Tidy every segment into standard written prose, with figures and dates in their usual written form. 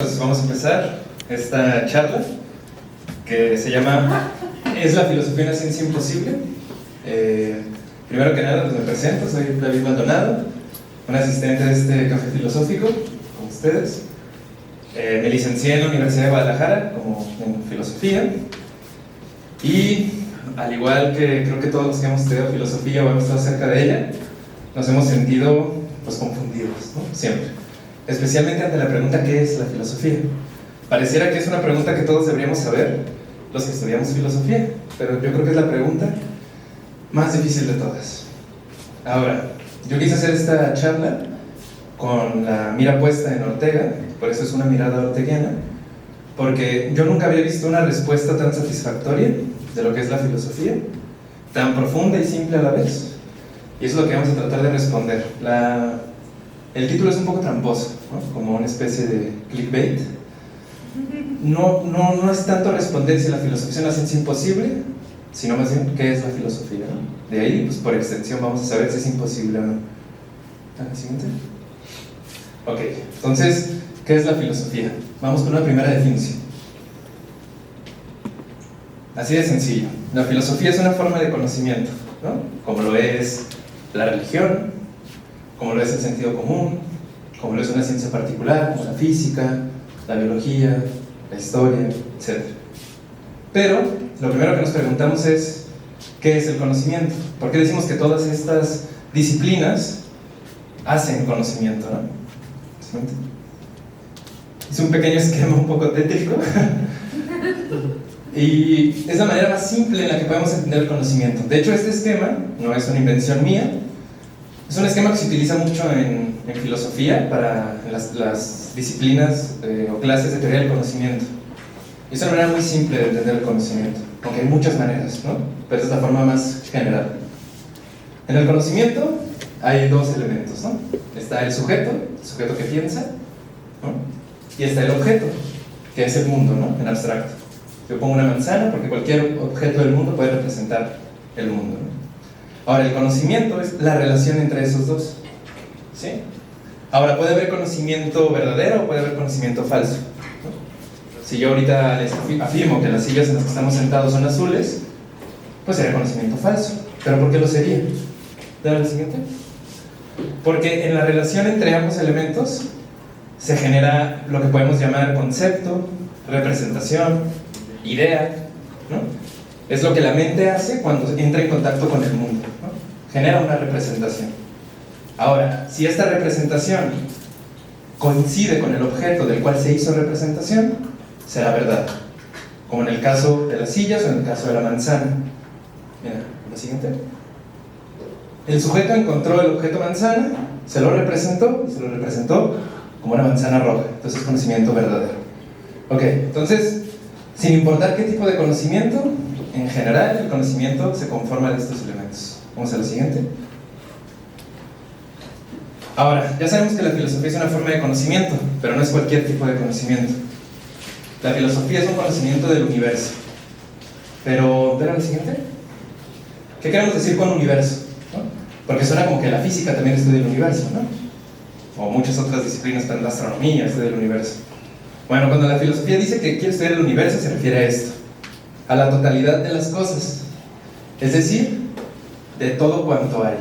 Pues vamos a empezar esta charla que se llama ¿Es la filosofía una ciencia imposible? Primero que nada, pues me presento, soy David Maldonado, un asistente de este café filosófico con ustedes. Me licencié en la Universidad de Guadalajara como en filosofía y al igual que creo que todos los que hemos estudiado filosofía o hemos estado cerca de ella, nos hemos sentido pues confundidos, ¿no? Siempre. Especialmente ante la pregunta ¿qué es la filosofía? Pareciera que es una pregunta que todos deberíamos saber, los que estudiamos filosofía, pero yo creo que es la pregunta más difícil de todas. Ahora, yo quise hacer esta charla con la mira puesta en Ortega, por eso es una mirada orteguiana, porque yo nunca había visto una respuesta tan satisfactoria de lo que es la filosofía, tan profunda y simple a la vez, y eso es lo que vamos a tratar de responder. El título es un poco tramposo, ¿no? Como una especie de clickbait. No es tanto responder si la filosofía es una ciencia imposible, sino más bien qué es la filosofía, ¿no? De ahí, pues por extensión, vamos a saber si es imposible o no. ¿La siguiente? Ok, entonces, ¿qué es la filosofía? Vamos con una primera definición. Así de sencillo. La filosofía es una forma de conocimiento, ¿no? Como lo es la religión, como lo es el sentido común, como lo es una ciencia particular, como la física, la biología, la historia, etc. Pero lo primero que nos preguntamos es, ¿qué es el conocimiento? ¿Por qué decimos que todas estas disciplinas hacen conocimiento, ¿no? Es un pequeño esquema un poco tétrico y es la manera más simple en la que podemos entender el conocimiento. De hecho, este esquema no es una invención mía. Es un esquema que se utiliza mucho en filosofía para las disciplinas o clases de teoría del conocimiento. Y es una manera muy simple de entender el conocimiento, aunque hay muchas maneras, ¿no? Pero es la forma más general. En el conocimiento hay dos elementos, ¿no? Está el sujeto que piensa, ¿no? Y está el objeto, que es el mundo, ¿no? En abstracto. Yo pongo una manzana porque cualquier objeto del mundo puede representar el mundo, ¿no? Ahora, el conocimiento es la relación entre esos dos, ¿sí? Ahora, puede haber conocimiento verdadero o puede haber conocimiento falso, ¿no? Si yo ahorita les afirmo que las sillas en las que estamos sentados son azules, pues sería conocimiento falso. ¿Pero por qué lo sería? ¿Dale la siguiente? Porque en la relación entre ambos elementos se genera lo que podemos llamar concepto, representación, idea, ¿no? Es lo que la mente hace cuando entra en contacto con el mundo, ¿no? Genera una representación. Ahora, si esta representación coincide con el objeto del cual se hizo representación, será verdad. Como en el caso de las sillas o en el caso de la manzana. Mira, la siguiente. El sujeto encontró el objeto manzana, se lo representó y se lo representó como una manzana roja. Entonces es conocimiento verdadero. Ok, entonces, sin importar qué tipo de conocimiento, en general, el conocimiento se conforma de estos elementos. Vamos a la siguiente. Ahora, ya sabemos que la filosofía es una forma de conocimiento, pero no es cualquier tipo de conocimiento. La filosofía es un conocimiento del universo. Pero, ¿ver la siguiente? ¿Qué queremos decir con universo? ¿No? Porque suena como que la física también estudia el universo, ¿no? O muchas otras disciplinas, pero la astronomía estudia el universo. Bueno, cuando la filosofía dice que quiere estudiar el universo, se refiere a esto. A la totalidad de las cosas, es decir, de todo cuanto hay.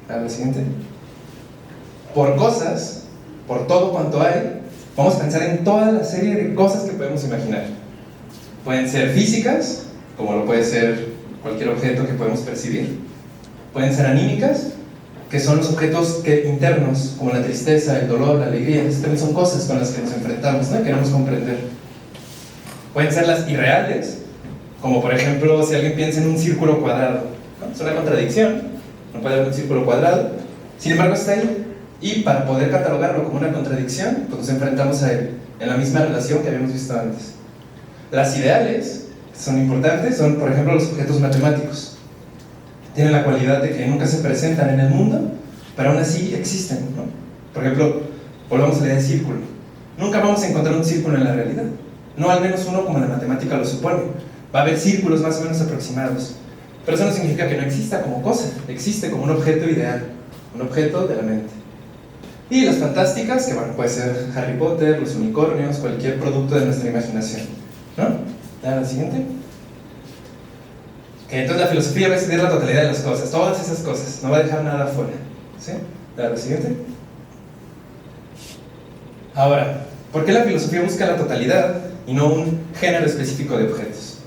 A la siguiente. Por cosas, por todo cuanto hay, vamos a pensar en toda la serie de cosas que podemos imaginar. Pueden ser físicas, como lo puede ser cualquier objeto que podemos percibir. Pueden ser anímicas, que son los objetos internos, como la tristeza, el dolor, la alegría. Estas también son cosas con las que nos enfrentamos, ¿no? Queremos comprender. Pueden ser las irreales, como por ejemplo si alguien piensa en un círculo cuadrado, ¿no? Es una contradicción, no puede haber un círculo cuadrado, sin embargo está ahí, y para poder catalogarlo como una contradicción, pues nos enfrentamos a él, en la misma relación que habíamos visto antes. Las ideales, que son importantes, son por ejemplo los objetos matemáticos. Tienen la cualidad de que nunca se presentan en el mundo, pero aún así existen, ¿no? Por ejemplo, volvamos a la idea del círculo. Nunca vamos a encontrar un círculo en la realidad, no al menos uno como la matemática lo supone. Va a haber círculos más o menos aproximados, pero eso no significa que no exista como cosa, existe como un objeto ideal, un objeto de la mente. Y las fantásticas, que bueno, puede ser Harry Potter, los unicornios, cualquier producto de nuestra imaginación, ¿no? ¿La siguiente? Que entonces la filosofía va a estudiar la totalidad de las cosas, todas esas cosas, no va a dejar nada afuera, ¿sí? ¿La siguiente? Ahora, ¿por qué la filosofía busca la totalidad y no un género específico de objetos?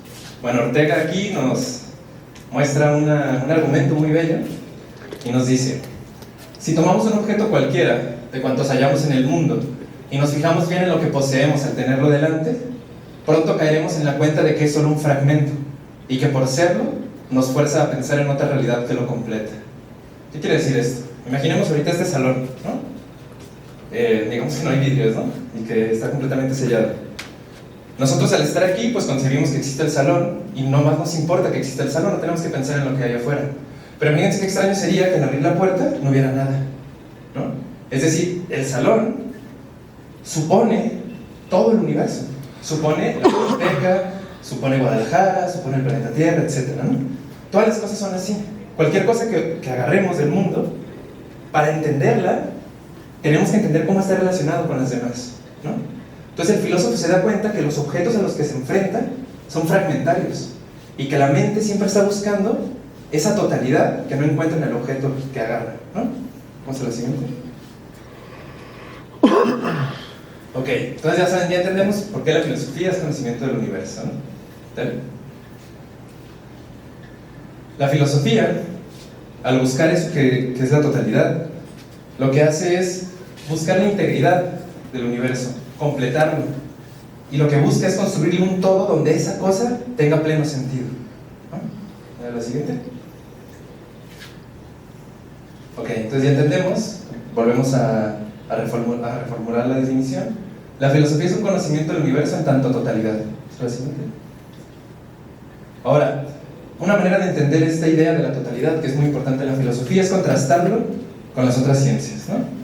Bueno, Ortega aquí nos muestra un argumento muy bello y nos dice: si tomamos un objeto cualquiera de cuantos hallamos en el mundo y nos fijamos bien en lo que poseemos al tenerlo delante, pronto caeremos en la cuenta de que es solo un fragmento y que por serlo nos fuerza a pensar en otra realidad que lo completa. ¿Qué quiere decir esto? Imaginemos ahorita este salón, ¿no? Digamos que no hay vidrios, ¿no? Y que está completamente sellado. Nosotros al estar aquí, pues concebimos que existe el salón y no más nos importa que exista el salón, no tenemos que pensar en lo que hay afuera. Pero fíjense qué extraño sería que al abrir la puerta no hubiera nada, ¿no? Es decir, el salón supone todo el universo, supone la biblioteca, supone Guadalajara, supone el planeta Tierra, etc., ¿no? Todas las cosas son así. Cualquier cosa que agarremos del mundo, para entenderla, tenemos que entender cómo está relacionado con las demás, ¿no? Entonces el filósofo se da cuenta que los objetos a los que se enfrenta son fragmentarios y que la mente siempre está buscando esa totalidad que no encuentra en el objeto que agarra, ¿no? Vamos a la siguiente. Ok, entonces ya saben, ya entendemos por qué la filosofía es conocimiento del universo, ¿no? ¿Tal? La filosofía, al buscar eso que es la totalidad, lo que hace es buscar la integridad del universo, completarlo, y lo que busca es construirle un todo donde esa cosa tenga pleno sentido, ¿no? A la siguiente. Ok, entonces ya entendemos, volvemos a reformular la definición. La filosofía es un conocimiento del universo en tanto totalidad. ¿A la siguiente? Ahora, una manera de entender esta idea de la totalidad, que es muy importante en la filosofía, es contrastarlo con las otras ciencias, ¿no?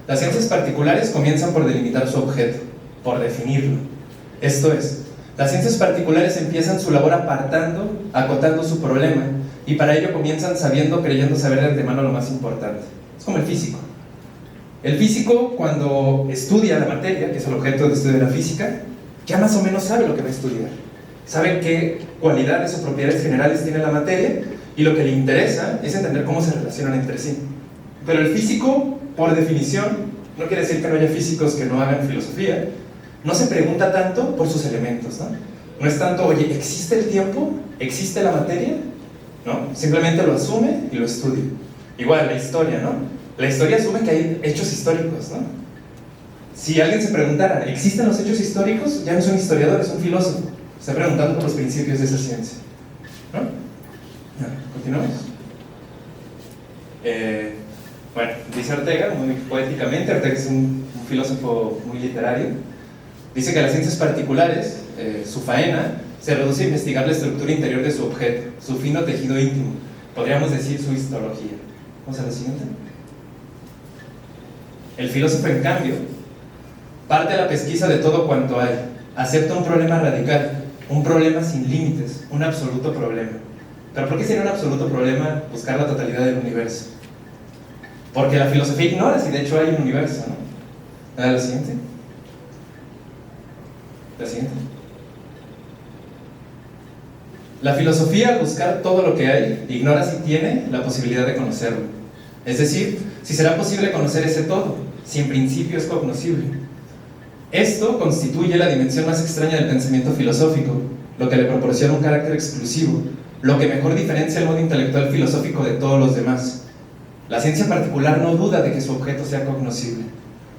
Las ciencias particulares comienzan por delimitar su objeto, por definirlo. Esto es, las ciencias particulares empiezan su labor acotando su problema, y para ello comienzan creyendo saber de antemano lo más importante. Es como el físico. El físico, cuando estudia la materia, que es el objeto de estudio de la física, ya más o menos sabe lo que va a estudiar. Sabe qué cualidades o propiedades generales tiene la materia, y lo que le interesa es entender cómo se relacionan entre sí. Pero el físico, por definición, no quiere decir que no haya físicos que no hagan filosofía, no se pregunta tanto por sus elementos, ¿no? No es tanto, oye, ¿existe el tiempo? ¿Existe la materia? ¿No? Simplemente lo asume y lo estudia. Igual, la historia, ¿no? La historia asume que hay hechos históricos, ¿no? Si alguien se preguntara, ¿existen los hechos históricos? Ya no es un historiador, es un filósofo. Está preguntando por los principios de esa ciencia, ¿no? ¿Continuamos? Bueno, dice Ortega, muy poéticamente, Ortega es un filósofo muy literario, dice que las ciencias particulares, su faena, se reduce a investigar la estructura interior de su objeto, su fino tejido íntimo, podríamos decir su histología. Vamos a la siguiente. El filósofo, en cambio, parte a la pesquisa de todo cuanto hay, acepta un problema radical, un problema sin límites, un absoluto problema. ¿Pero por qué sería un absoluto problema buscar la totalidad del universo? Porque la filosofía ignora si de hecho hay un universo, ¿no? La siguiente. La siguiente. La filosofía, al buscar todo lo que hay, ignora si tiene la posibilidad de conocerlo. Es decir, si será posible conocer ese todo, si en principio es cognoscible. Esto constituye la dimensión más extraña del pensamiento filosófico, lo que le proporciona un carácter exclusivo, lo que mejor diferencia el modo intelectual filosófico de todos los demás. La ciencia particular no duda de que su objeto sea cognoscible.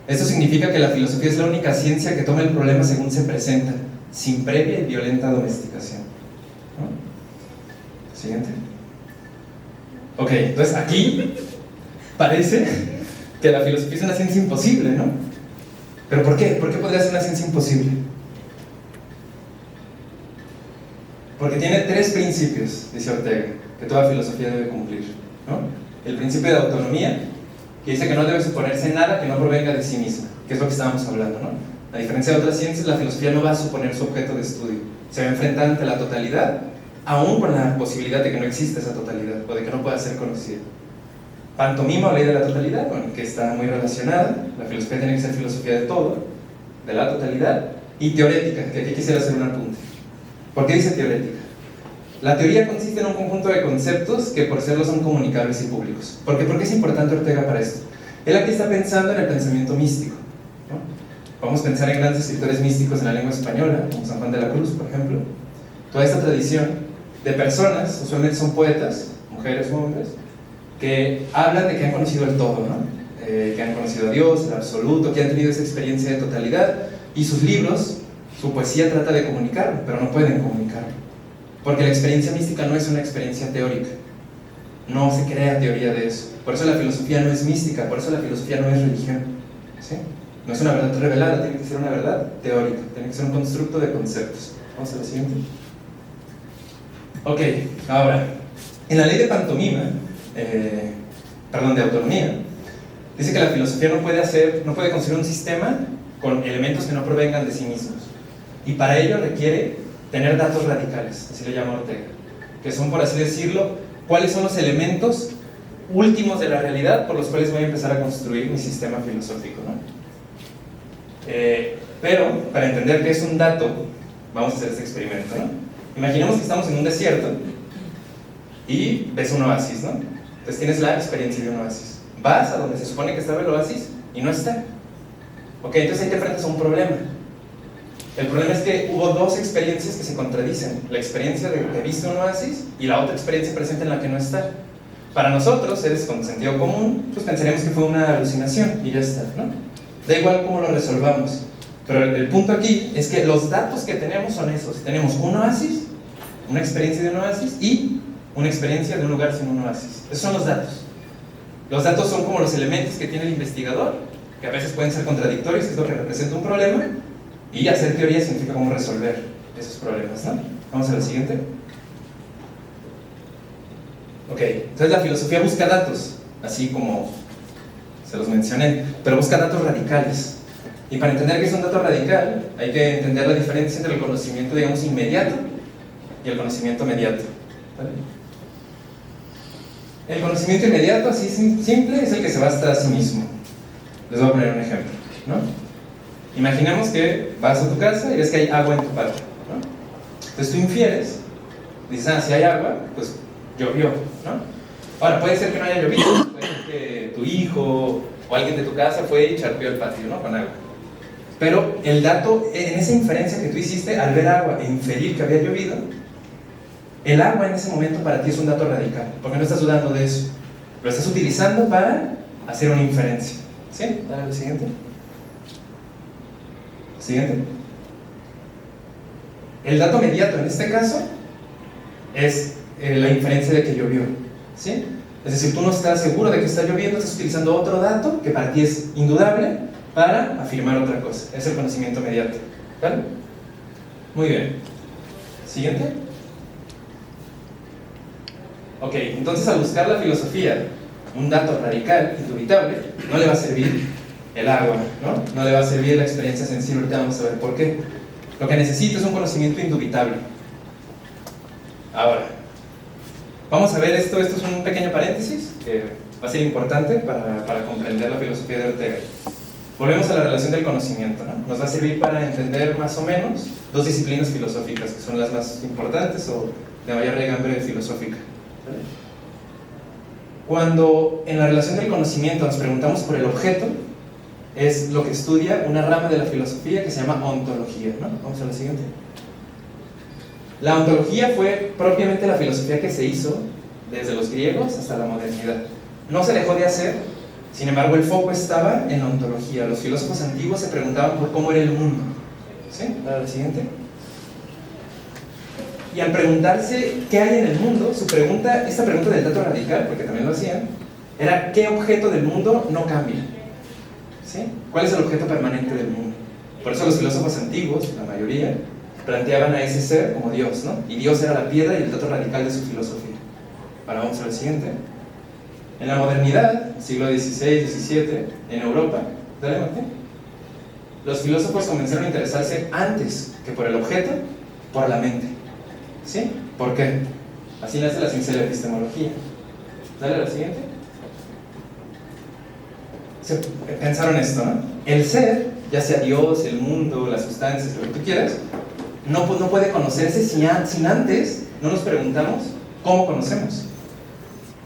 Esto significa que la filosofía es la única ciencia que toma el problema según se presenta, sin previa y violenta domesticación, ¿no? Siguiente. Ok, entonces aquí parece que la filosofía es una ciencia imposible, ¿no? ¿Pero por qué? ¿Por qué podría ser una ciencia imposible? Porque tiene tres principios, dice Ortega, que toda filosofía debe cumplir, ¿no? El principio de autonomía, que dice que no debe suponerse nada que no provenga de sí misma, que es lo que estábamos hablando, ¿no? A diferencia de otras ciencias, la filosofía no va a suponer su objeto de estudio. Se va a enfrentar ante la totalidad, aún con la posibilidad de que no exista esa totalidad, o de que no pueda ser conocida. pantomima o ley de la totalidad, bueno, que está muy relacionada. La filosofía tiene que ser filosofía de todo, de la totalidad, y teorética, que aquí quisiera hacer un apunte. ¿Por qué dice teorética? La teoría consiste en un conjunto de conceptos que por serlo son comunicables y públicos. ¿Por qué es importante Ortega para esto? Él aquí está pensando en el pensamiento místico, ¿no? Vamos a pensar en grandes escritores místicos en la lengua española, como San Juan de la Cruz, por ejemplo. Toda esta tradición de personas, usualmente son poetas, mujeres o hombres, que hablan de que han conocido el todo, ¿no? Que han conocido a Dios, el absoluto, que han tenido esa experiencia de totalidad, y sus libros, su poesía trata de comunicarlo, pero no pueden comunicarlo. Porque la experiencia mística no es una experiencia teórica, no se crea teoría de eso. Por eso la filosofía no es mística, por eso la filosofía no es religión, ¿sí? No es una verdad revelada, tiene que ser una verdad teórica, tiene que ser un constructo de conceptos. Vamos a la siguiente. Ok, ahora, en la ley de pantomima, de autonomía, dice que la filosofía no puede construir un sistema con elementos que no provengan de sí mismos. Y para ello requiere tener datos radicales, así lo llama Ortega, que son, por así decirlo, cuáles son los elementos últimos de la realidad por los cuales voy a empezar a construir mi sistema filosófico, ¿no? Pero, para entender qué es un dato, vamos a hacer este experimento, ¿no? Imaginemos que estamos en un desierto y ves un oasis, ¿no? Entonces tienes la experiencia de un oasis. Vas a donde se supone que estaba el oasis y no está. Ok, entonces ahí te enfrentas a un problema. El problema es que hubo dos experiencias que se contradicen. La experiencia de que viste un oasis y la otra experiencia presente en la que no está. Para nosotros, seres con sentido común, pues pensaríamos que fue una alucinación y ya está, ¿no? Da igual cómo lo resolvamos. Pero el punto aquí es que los datos que tenemos son esos. Tenemos un oasis, una experiencia de un oasis y una experiencia de un lugar sin un oasis. Esos son los datos. Los datos son como los elementos que tiene el investigador, que a veces pueden ser contradictorios, que es lo que representa un problema, y hacer teoría significa cómo resolver esos problemas, ¿no? Vamos a la siguiente. Ok, entonces la filosofía busca datos, así como se los mencioné, pero busca datos radicales. Y para entender qué es un dato radical, hay que entender la diferencia entre el conocimiento, digamos, inmediato y el conocimiento mediato, ¿vale? El conocimiento inmediato, así simple, es el que se basta a sí mismo. Les voy a poner un ejemplo, ¿no? Imaginemos que vas a tu casa y ves que hay agua en tu patio, ¿no? Entonces tú infieres, dices, si hay agua, pues llovió, ¿no? Ahora, puede ser que no haya llovido, puede ser que tu hijo o alguien de tu casa fue y charpeó el patio, ¿no? Con agua. Pero el dato, en esa inferencia que tú hiciste al ver agua e inferir que había llovido, el agua en ese momento para ti es un dato radical, porque no estás dudando de eso, lo estás utilizando para hacer una inferencia. ¿Sí? Dale al siguiente. Siguiente. El dato mediato en este caso es la inferencia de que llovió, ¿sí? Es decir, tú no estás seguro de que está lloviendo, estás utilizando otro dato que para ti es indudable para afirmar otra cosa. Es el conocimiento mediato, ¿vale? Muy bien. Siguiente. Ok, entonces al buscar la filosofía un dato radical, indubitable, no le va a servir el agua, ¿no? No le va a servir la experiencia sensible, ahorita vamos a ver por qué. Lo que necesita es un conocimiento indubitable. Ahora, vamos a ver esto es un pequeño paréntesis que va a ser importante para comprender la filosofía de Ortega. Volvemos a la relación del conocimiento, ¿no? Nos va a servir para entender más o menos dos disciplinas filosóficas que son las más importantes o de mayor regambre filosófica. ¿Vale? Cuando en la relación del conocimiento nos preguntamos por el objeto, es lo que estudia una rama de la filosofía que se llama ontología, ¿no? Vamos a la siguiente. La ontología fue propiamente la filosofía que se hizo desde los griegos hasta la modernidad. No se dejó de hacer, sin embargo el foco estaba en la ontología. Los filósofos antiguos se preguntaban por cómo era el mundo. ¿Sí? A la siguiente. Y al preguntarse qué hay en el mundo, esta pregunta del dato radical, porque también lo hacían, era ¿qué objeto del mundo no cambia? ¿Sí? ¿Cuál es el objeto permanente del mundo? Por eso los filósofos antiguos, la mayoría, planteaban a ese ser como Dios, ¿no? Y Dios era la piedra y el dato radical de su filosofía. Ahora vamos al siguiente. En la modernidad, siglo XVI, XVII, en Europa, dale, Martín, los filósofos comenzaron a interesarse antes que por el objeto, por la mente. ¿Sí? ¿Por qué? Así nace la ciencia de la epistemología. Dale a la siguiente. pensaron esto, ¿no? El ser, ya sea Dios, el mundo, las sustancias, lo que tú quieras, no puede conocerse sin antes no nos preguntamos cómo conocemos.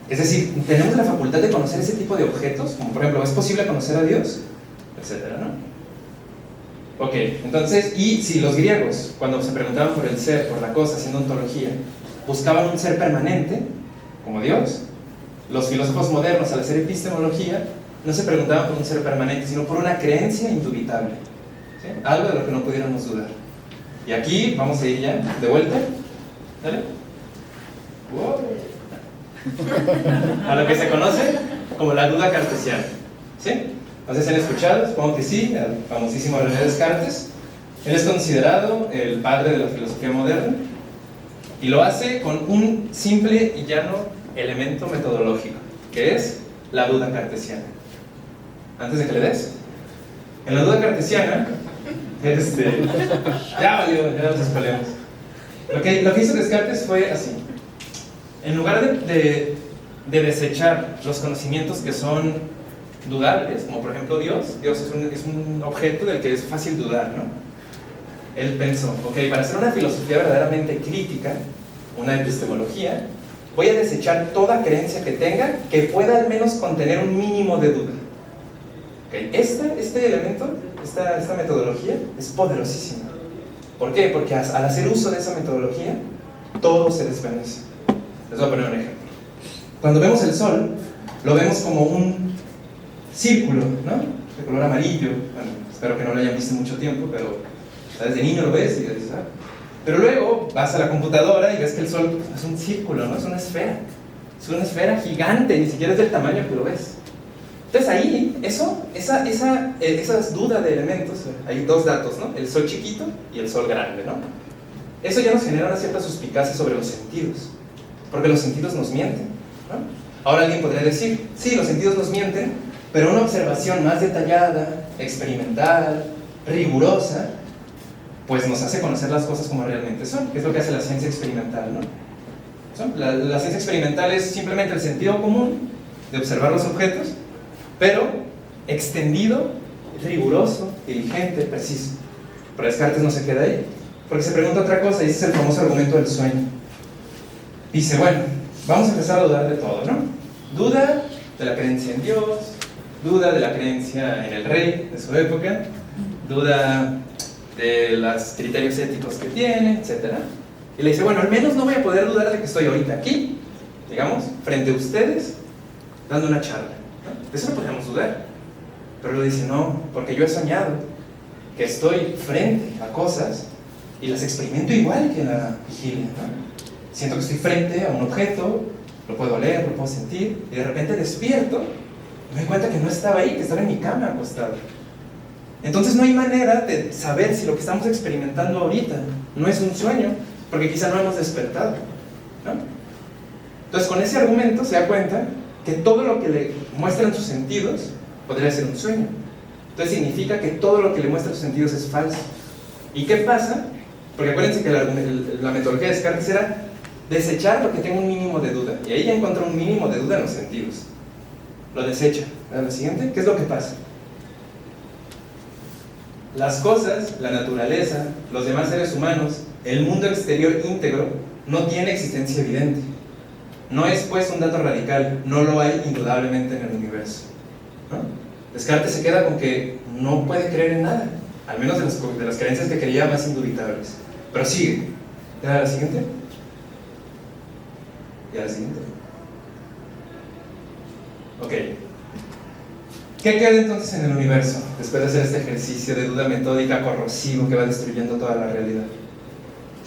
Es decir, tenemos la facultad de conocer ese tipo de objetos, como por ejemplo, ¿es posible conocer a Dios? Etcétera, ¿no? Ok, entonces, y si los griegos, cuando se preguntaban por el ser, por la cosa, haciendo ontología, buscaban un ser permanente, como Dios, los filósofos modernos, al hacer epistemología, no se preguntaban por un ser permanente, sino por una creencia indubitable, ¿sí? Algo de lo que no pudiéramos dudar. Y aquí vamos a ir ya, de vuelta, ¿vale? Wow. A lo que se conoce como la duda cartesiana, ¿sí? No sé si han escuchado, supongo que sí, al famosísimo René Descartes. Él es considerado el padre de la filosofía moderna y lo hace con un simple y llano elemento metodológico, que es la duda cartesiana. Antes de que le des, en la duda cartesiana, ya valió, ya nos espeleamos. Lo que hizo Descartes fue así. En lugar de desechar los conocimientos que son dudables, como por ejemplo Dios es un objeto del que es fácil dudar, ¿no? Él pensó, ok, para hacer una filosofía verdaderamente crítica, una epistemología, voy a desechar toda creencia que tenga que pueda al menos contener un mínimo de duda. Okay. Este elemento, esta metodología es poderosísima. ¿Por qué? Porque al hacer uso de esa metodología, todo se desvanece. Les voy a poner un ejemplo. Cuando vemos el sol, lo vemos como un círculo, ¿no? De color amarillo. Bueno, espero que no lo hayan visto mucho tiempo, pero ¿sabes? De niño lo ves y dices, ah. Pero luego vas a la computadora y ves que el sol es un círculo, ¿no? Es una esfera. Es una esfera gigante, ni siquiera es del tamaño que lo ves. Entonces ahí, esas dudas de elementos, hay dos datos, ¿no? El sol chiquito y el sol grande, ¿no? Eso ya nos genera una cierta suspicacia sobre los sentidos, porque los sentidos nos mienten, ¿no? Ahora alguien podría decir, sí, los sentidos nos mienten, pero una observación más detallada, experimental, rigurosa, pues nos hace conocer las cosas como realmente son, que es lo que hace la ciencia experimental, ¿no? La ciencia experimental es simplemente el sentido común de observar los objetos, pero extendido, riguroso, diligente, preciso. Pero Descartes no se queda ahí, porque se pregunta otra cosa, y ese es el famoso argumento del sueño. Dice, bueno, vamos a empezar a dudar de todo, ¿no? Duda de la creencia en Dios, duda de la creencia en el rey de su época, duda de los criterios éticos que tiene, etc. Y le dice, bueno, al menos no voy a poder dudar de que estoy ahorita aquí, digamos, frente a ustedes, dando una charla, ¿no? De eso no podemos dudar. Pero lo dice, no, porque yo he soñado que estoy frente a cosas y las experimento igual que en la vigilia, ¿no? Siento que estoy frente a un objeto, lo puedo leer, lo puedo sentir, y de repente despierto y me doy cuenta que no estaba ahí, que estaba en mi cama acostado. Entonces no hay manera de saber si lo que estamos experimentando ahorita no es un sueño, porque quizá no hemos despertado, ¿no? Entonces con ese argumento se da cuenta que todo lo que le muestran sus sentidos podría ser un sueño. Entonces significa que todo lo que le muestran sus sentidos es falso. ¿Y qué pasa? Porque acuérdense que la metodología de Descartes era desechar lo que tenga un mínimo de duda, y ahí ya encontró un mínimo de duda en los sentidos. Lo desecha. ¿La siguiente? ¿Qué es lo que pasa? Las cosas, la naturaleza, los demás seres humanos, el mundo exterior íntegro no tiene existencia evidente. No es pues un dato radical, no lo hay indudablemente en el universo, ¿no? Descartes se queda con que no puede creer en nada, al menos de las creencias que creía más indubitables. Pero sigue. ¿Ya la siguiente? ¿Ya la siguiente? Ok. ¿Qué queda entonces en el universo después de hacer este ejercicio de duda metódica corrosivo que va destruyendo toda la realidad?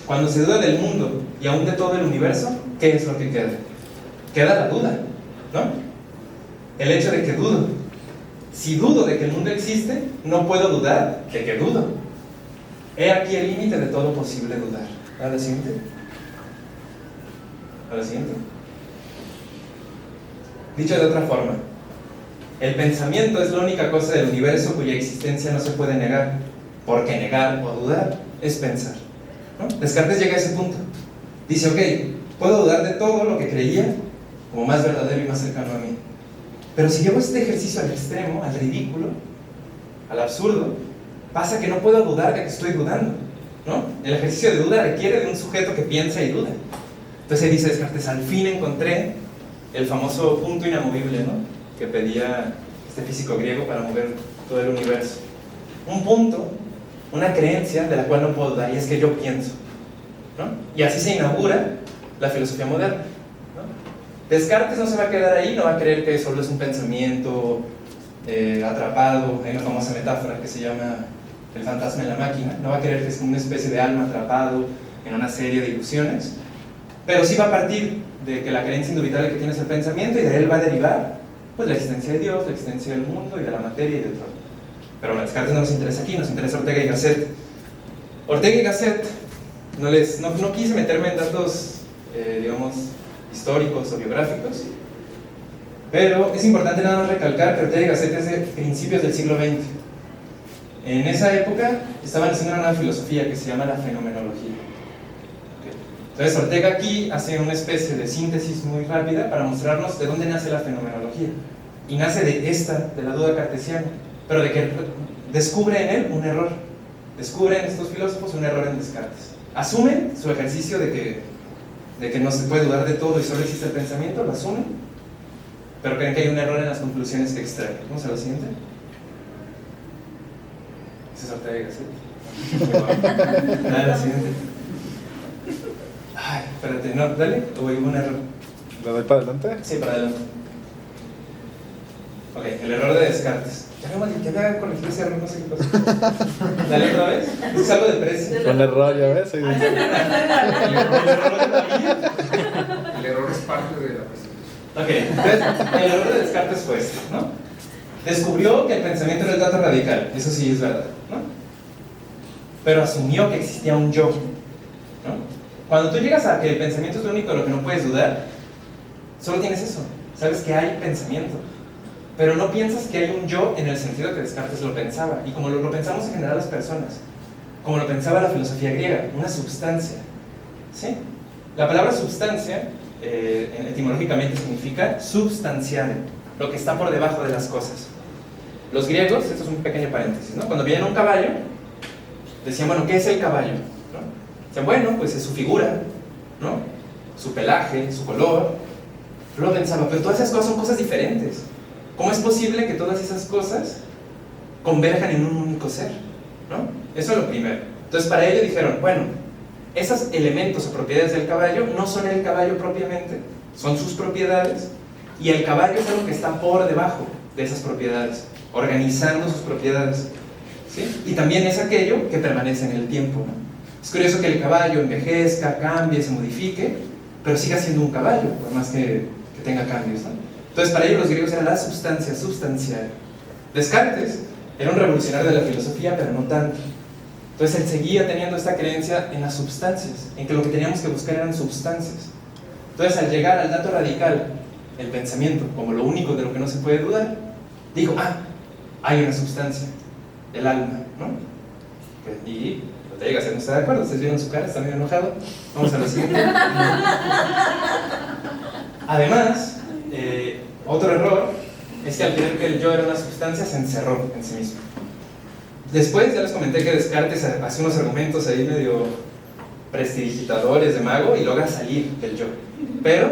Cuando se duda del mundo y aún de todo el universo, ¿qué es lo que queda? Queda la duda, ¿no? El hecho de que dudo. Si dudo de que el mundo existe, no puedo dudar de que dudo. He aquí el límite de todo posible dudar. ¿A la siguiente? ¿A la siguiente? Dicho de otra forma, el pensamiento es la única cosa del universo cuya existencia no se puede negar, porque negar o dudar es pensar, ¿no? Descartes llega a ese punto. Dice, ok, puedo dudar de todo lo que creía como más verdadero y más cercano a mí, Pero si llevo este ejercicio al extremo, al ridículo, al absurdo, pasa que no puedo dudar de que estoy dudando, ¿no? El ejercicio de duda requiere de un sujeto que piensa y duda. Entonces dice Descartes, al fin encontré el famoso punto inamovible, ¿no?, que pedía este físico griego para mover todo el universo. Un punto, una creencia de la cual no puedo dudar, y es que yo pienso, ¿no? Y así se inaugura la filosofía moderna, ¿no? Descartes no se va a quedar ahí, no va a creer que solo es un pensamiento atrapado. Hay una famosa metáfora que se llama el fantasma en la máquina. No va a creer que es una especie de alma atrapado en una serie de ilusiones, pero sí va a partir de que la creencia indubitable que tiene es el pensamiento, y de él va a derivar pues la existencia de Dios, la existencia del mundo y de la materia y de todo. Pero bueno, Descartes no nos interesa aquí, nos interesa Ortega y Gasset. Ortega y Gasset, no quise meterme en datos, digamos, históricos o biográficos, pero es importante nada más recalcar que Ortega y Gasset es de principios del siglo XX. En esa época estaban haciendo una nueva filosofía que se llama la fenomenología. Entonces Ortega aquí hace una especie de síntesis muy rápida para mostrarnos de dónde nace la fenomenología. Y nace de la duda cartesiana, pero de que descubre en él un error. Descubren estos filósofos un error en Descartes. Asumen su ejercicio de que no se puede dudar de todo y solo existe el pensamiento, lo asumen, pero creen que hay un error en las conclusiones que extraen. Vamos a lo siguiente. Ese es Ortega y Gasset. Dale, la siguiente. Ay, espérate, no, dale, o hubo un error. ¿Le doy para adelante? Sí, para adelante. Ok, el error de Descartes. Ya había corregido ese error, no sé qué pasó. Dale otra vez. Es algo de precio. Con error, ya ves. El error de la vida. El error es parte de la presentación. Ok, entonces, el error de Descartes fue este, ¿no? Descubrió que el pensamiento era el dato radical, eso sí es verdad, ¿no? Pero asumió que existía un yo, ¿no? Cuando tú llegas a que el pensamiento es lo único de lo que no puedes dudar, solo tienes eso, sabes que hay pensamiento, pero no piensas que hay un yo en el sentido que Descartes lo pensaba, y como lo pensamos en general las personas, como lo pensaba la filosofía griega, una substancia, ¿sí? La palabra substancia, etimológicamente significa substanciare, lo que está por debajo de las cosas. Los griegos, esto es un pequeño paréntesis, ¿no?, cuando veían un caballo, decían, bueno, ¿qué es el caballo? ¿No? Decían, bueno, pues es su figura, ¿no?, su pelaje, su color. Luego pensaba, pero todas esas cosas son cosas diferentes. ¿Cómo es posible que todas esas cosas converjan en un único ser? ¿No? Eso es lo primero. Entonces para ello dijeron, bueno, esos elementos o propiedades del caballo no son el caballo propiamente, son sus propiedades, y el caballo es algo que está por debajo de esas propiedades, organizando sus propiedades, ¿sí? Y también es aquello que permanece en el tiempo, ¿no? Es curioso que el caballo envejezca, cambie, se modifique, pero siga siendo un caballo, por más que tenga cambios, ¿no? Entonces para ellos los griegos era la substancia, substancial. Descartes era un revolucionario de la filosofía, pero no tanto. Entonces él seguía teniendo esta creencia en las substancias, en que lo que teníamos que buscar eran substancias. Entonces al llegar al dato radical, el pensamiento, como lo único de lo que no se puede dudar, dijo, hay una substancia, el alma, ¿no? Y Ortega y Gasset no está de acuerdo, ustedes vieron su cara, está medio enojado. Vamos a lo siguiente. Además, otro error es que al creer que el yo era una sustancia se encerró en sí mismo. Después ya les comenté que Descartes hace unos argumentos ahí medio prestidigitadores de mago y logra salir del yo, pero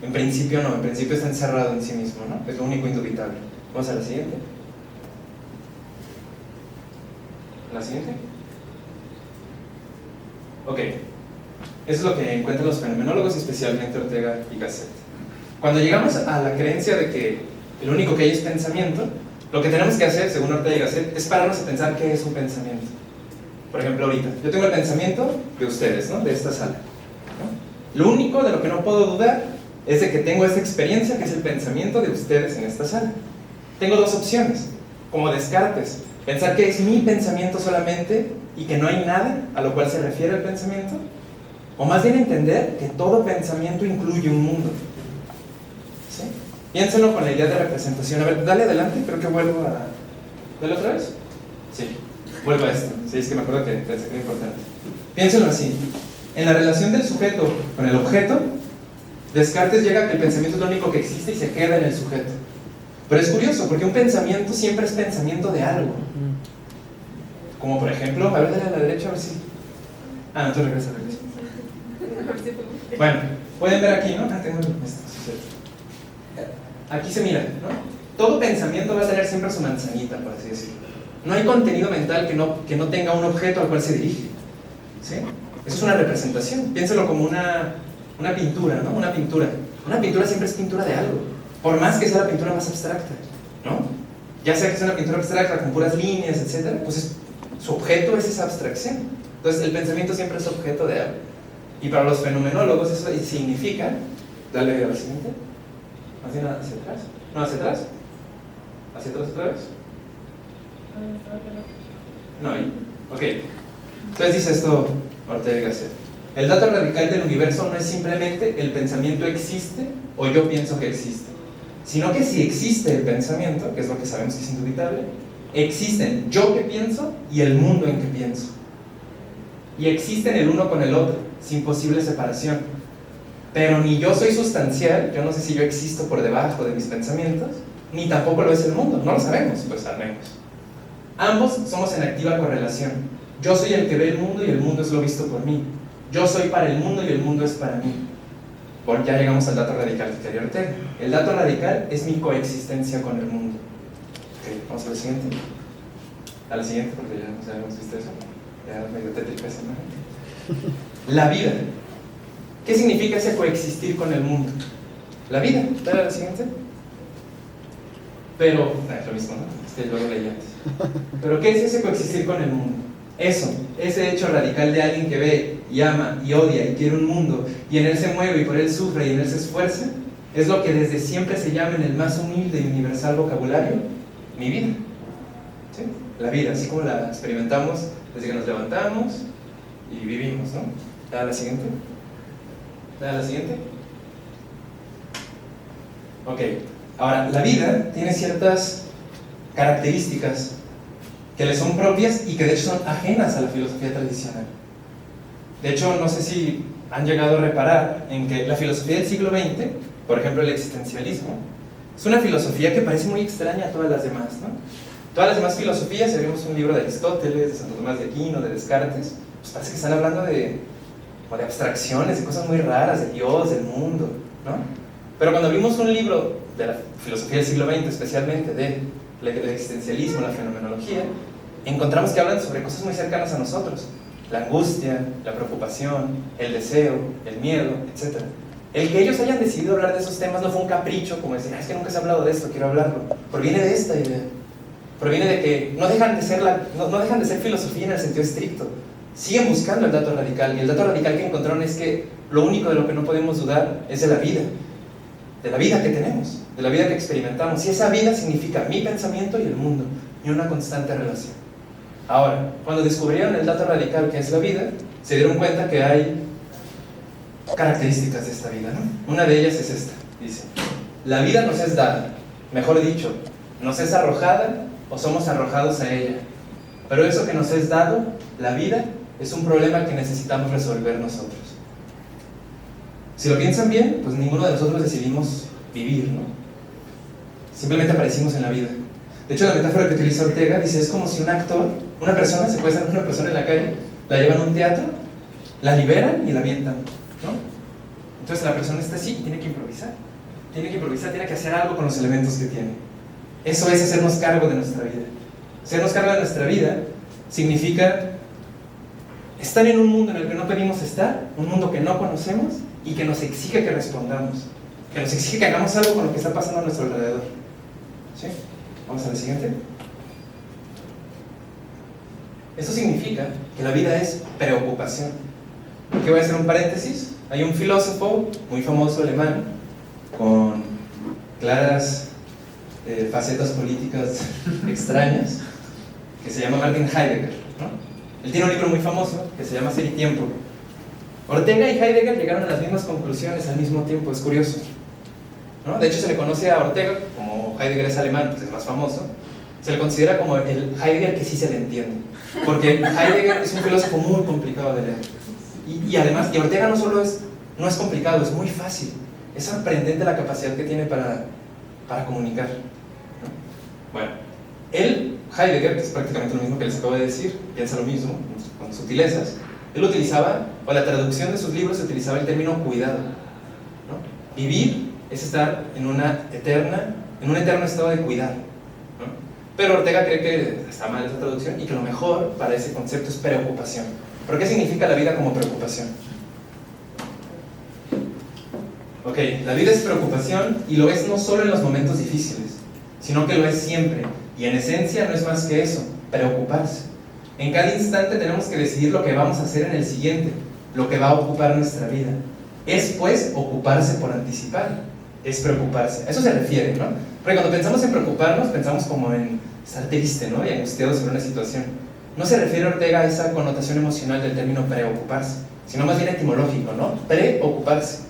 en principio no, en principio está encerrado en sí mismo, ¿no? Es lo único indubitable. Vamos a la siguiente. ¿La siguiente? Ok, eso es lo que encuentran los fenomenólogos, especialmente Ortega y Gasset. Cuando llegamos a la creencia de que el único que hay es pensamiento, lo que tenemos que hacer, según Ortega y Gasset, es pararnos a pensar qué es un pensamiento. Por ejemplo, ahorita, yo tengo el pensamiento de ustedes, ¿no?, de esta sala, ¿no? Lo único de lo que no puedo dudar es de que tengo esta experiencia, que es el pensamiento de ustedes en esta sala. Tengo dos opciones, como Descartes, pensar que es mi pensamiento solamente y que no hay nada a lo cual se refiere el pensamiento, o más bien entender que todo pensamiento incluye un mundo. ¿Sí? Piénsenlo con la idea de representación. A ver, dale adelante, creo que vuelvo a... ¿Dale otra vez? Sí, vuelvo a esto. Sí, es que me acuerdo que pensé que era importante. Piénsenlo así. En la relación del sujeto con el objeto, Descartes llega a que el pensamiento es lo único que existe y se queda en el sujeto. Pero es curioso, porque un pensamiento siempre es pensamiento de algo. Como por ejemplo, a ver, dale a la derecha a ver si... Ah, no, tú regresa. Bueno, pueden ver aquí, ¿no? Ah, tengo esto, sí, cierto. Aquí se mira, ¿no? Todo pensamiento va a tener siempre su manzanita, por así decirlo. No hay contenido mental que no tenga un objeto al cual se dirige. ¿Sí? Eso es una representación. Piénselo como una pintura, ¿no? Una pintura. Una pintura siempre es pintura de algo. Por más que sea la pintura más abstracta, ¿no? Ya sea que sea una pintura abstracta con puras líneas, etc., pues su objeto es esa abstracción. Entonces el pensamiento siempre es objeto de algo. Y para los fenomenólogos eso significa... Dale a la siguiente. ¿Hacia atrás? ¿No, hacia atrás? ¿Hacia atrás otra vez? No, ahí. Ok. Entonces dice esto Ortega y Gasset. El dato radical del universo no es simplemente el pensamiento existe o yo pienso que existe, sino que si existe el pensamiento, que es lo que sabemos que es indubitable, existen yo que pienso y el mundo en que pienso. Y existen el uno con el otro, sin posible separación. Pero ni yo soy sustancial, yo no sé si yo existo por debajo de mis pensamientos, ni tampoco lo es el mundo, no lo sabemos, pues al menos. Ambos somos en activa correlación. Yo soy el que ve el mundo y el mundo es lo visto por mí. Yo soy para el mundo y el mundo es para mí. Porque ya llegamos al dato radical que quería Ortega. El dato radical es mi coexistencia con el mundo. Ok, vamos a la siguiente. A la siguiente, porque ya hemos visto eso. Ya medio tétrica esa imagen. La vida. ¿Qué significa ese coexistir con el mundo? La vida. Dale a la siguiente. Pero, es lo mismo, ¿no? Es que luego leí antes. Pero ¿qué es ese coexistir con el mundo? Eso, ese hecho radical de alguien que ve y ama y odia y quiere un mundo y en él se mueve y por él sufre y en él se esfuerza, es lo que desde siempre se llama en el más humilde y universal vocabulario mi vida. ¿Sí? La vida, así como la experimentamos desde que nos levantamos y vivimos, ¿no? Dale a la siguiente. Dale a la siguiente. Ok, ahora la vida tiene ciertas características que le son propias y que de hecho son ajenas a la filosofía tradicional. De hecho, no sé si han llegado a reparar en que la filosofía del siglo XX, por ejemplo el existencialismo, es una filosofía que parece muy extraña a todas las demás, ¿no? Todas las demás filosofías, si vemos un libro de Aristóteles, de Santo Tomás de Aquino, de Descartes, pues parece que están hablando de abstracciones, de cosas muy raras, de Dios, del mundo, ¿no? Pero cuando vimos un libro de la filosofía del siglo XX, especialmente del existencialismo, la fenomenología, encontramos que hablan sobre cosas muy cercanas a nosotros: la angustia, la preocupación, el deseo, el miedo, etc. El que ellos hayan decidido hablar de esos temas no fue un capricho, como decir, es que nunca se ha hablado de esto, quiero hablarlo. Proviene de esta idea. Proviene de que no dejan de ser filosofía en el sentido estricto. Siguen buscando el dato radical, y el dato radical que encontraron es que lo único de lo que no podemos dudar es de la vida que tenemos, de la vida que experimentamos, y esa vida significa mi pensamiento y el mundo, y una constante relación. Ahora, cuando descubrieron el dato radical que es la vida, se dieron cuenta que hay características de esta vida, ¿no? Una de ellas es esta, dice: la vida nos es dada, mejor dicho, nos es arrojada o somos arrojados a ella, pero eso que nos es dado, la vida, es un problema que necesitamos resolver nosotros. Si lo piensan bien, pues ninguno de nosotros decidimos vivir, ¿no? Simplemente aparecimos en la vida. De hecho, la metáfora que utiliza Ortega dice, es como si un actor, una persona, se puede ser una persona en la calle, la llevan a un teatro, la liberan y la avientan, ¿no? Entonces la persona está así y tiene que improvisar, tiene que hacer algo con los elementos que tiene. Eso es hacernos cargo de nuestra vida. Hacernos cargo de nuestra vida significa estar en un mundo en el que no pedimos estar, un mundo que no conocemos y que nos exige que respondamos, que nos exige que hagamos algo con lo que está pasando a nuestro alrededor. ¿Sí? Vamos a la siguiente. Esto significa que la vida es preocupación. Aquí voy a hacer un paréntesis. Hay un filósofo muy famoso alemán con claras facetas políticas extrañas que se llama Martin Heidegger, ¿no? Él tiene un libro muy famoso que se llama Ser y Tiempo. Ortega y Heidegger llegaron a las mismas conclusiones al mismo tiempo, es curioso, ¿no? De hecho, se le conoce a Ortega, como Heidegger es alemán, pues es más famoso, se le considera como el Heidegger que sí se le entiende, porque Heidegger es un filósofo muy complicado de leer. Y además, y Ortega no es complicado, es muy fácil. Es sorprendente la capacidad que tiene para comunicar. Bueno, Heidegger, que es prácticamente lo mismo que les acabo de decir, piensa lo mismo, con sutilezas, él utilizaba, o la traducción de sus libros utilizaba el término cuidado, ¿no? Vivir es estar en un eterno estado de cuidado, ¿no? Pero Ortega cree que está mal esa traducción y que lo mejor para ese concepto es preocupación. ¿Pero qué significa la vida como preocupación? Ok, la vida es preocupación y lo es no solo en los momentos difíciles, sino que lo es siempre. Y en esencia no es más que eso, preocuparse. En cada instante tenemos que decidir lo que vamos a hacer en el siguiente, lo que va a ocupar nuestra vida. Es pues ocuparse por anticipar, es preocuparse. A eso se refiere, ¿no? Porque cuando pensamos en preocuparnos, pensamos como en estar triste, ¿no? Y angustiado sobre una situación. No se refiere Ortega a esa connotación emocional del término preocuparse, sino más bien etimológico, ¿no? Preocuparse.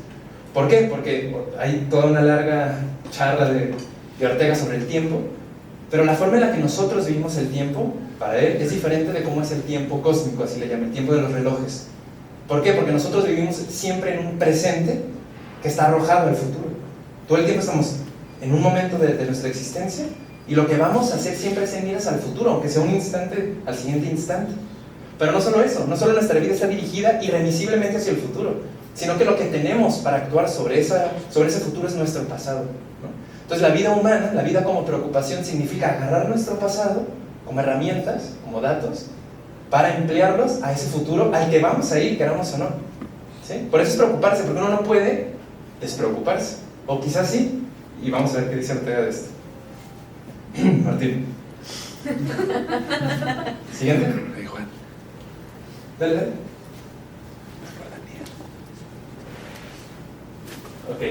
¿Por qué? Porque hay toda una larga charla de Ortega sobre el tiempo, pero la forma en la que nosotros vivimos el tiempo, para él, es diferente de cómo es el tiempo cósmico, así le llama, el tiempo de los relojes. ¿Por qué? Porque nosotros vivimos siempre en un presente que está arrojado al futuro. Todo el tiempo estamos en un momento de nuestra existencia y lo que vamos a hacer siempre es en miras al futuro, aunque sea un instante al siguiente instante. Pero no solo eso, no solo nuestra vida está dirigida irremisiblemente hacia el futuro, sino que lo que tenemos para actuar sobre ese futuro es nuestro pasado, ¿no? Entonces la vida humana, la vida como preocupación, significa agarrar nuestro pasado como herramientas, como datos, para emplearlos a ese futuro al que vamos a ir, queramos o no, ¿sí? Por eso es preocuparse, porque uno no puede despreocuparse, o quizás sí, y vamos a ver qué dice Ortega de esto. Martín. Siguiente. Hey, Juan. Dale, dale. Ok.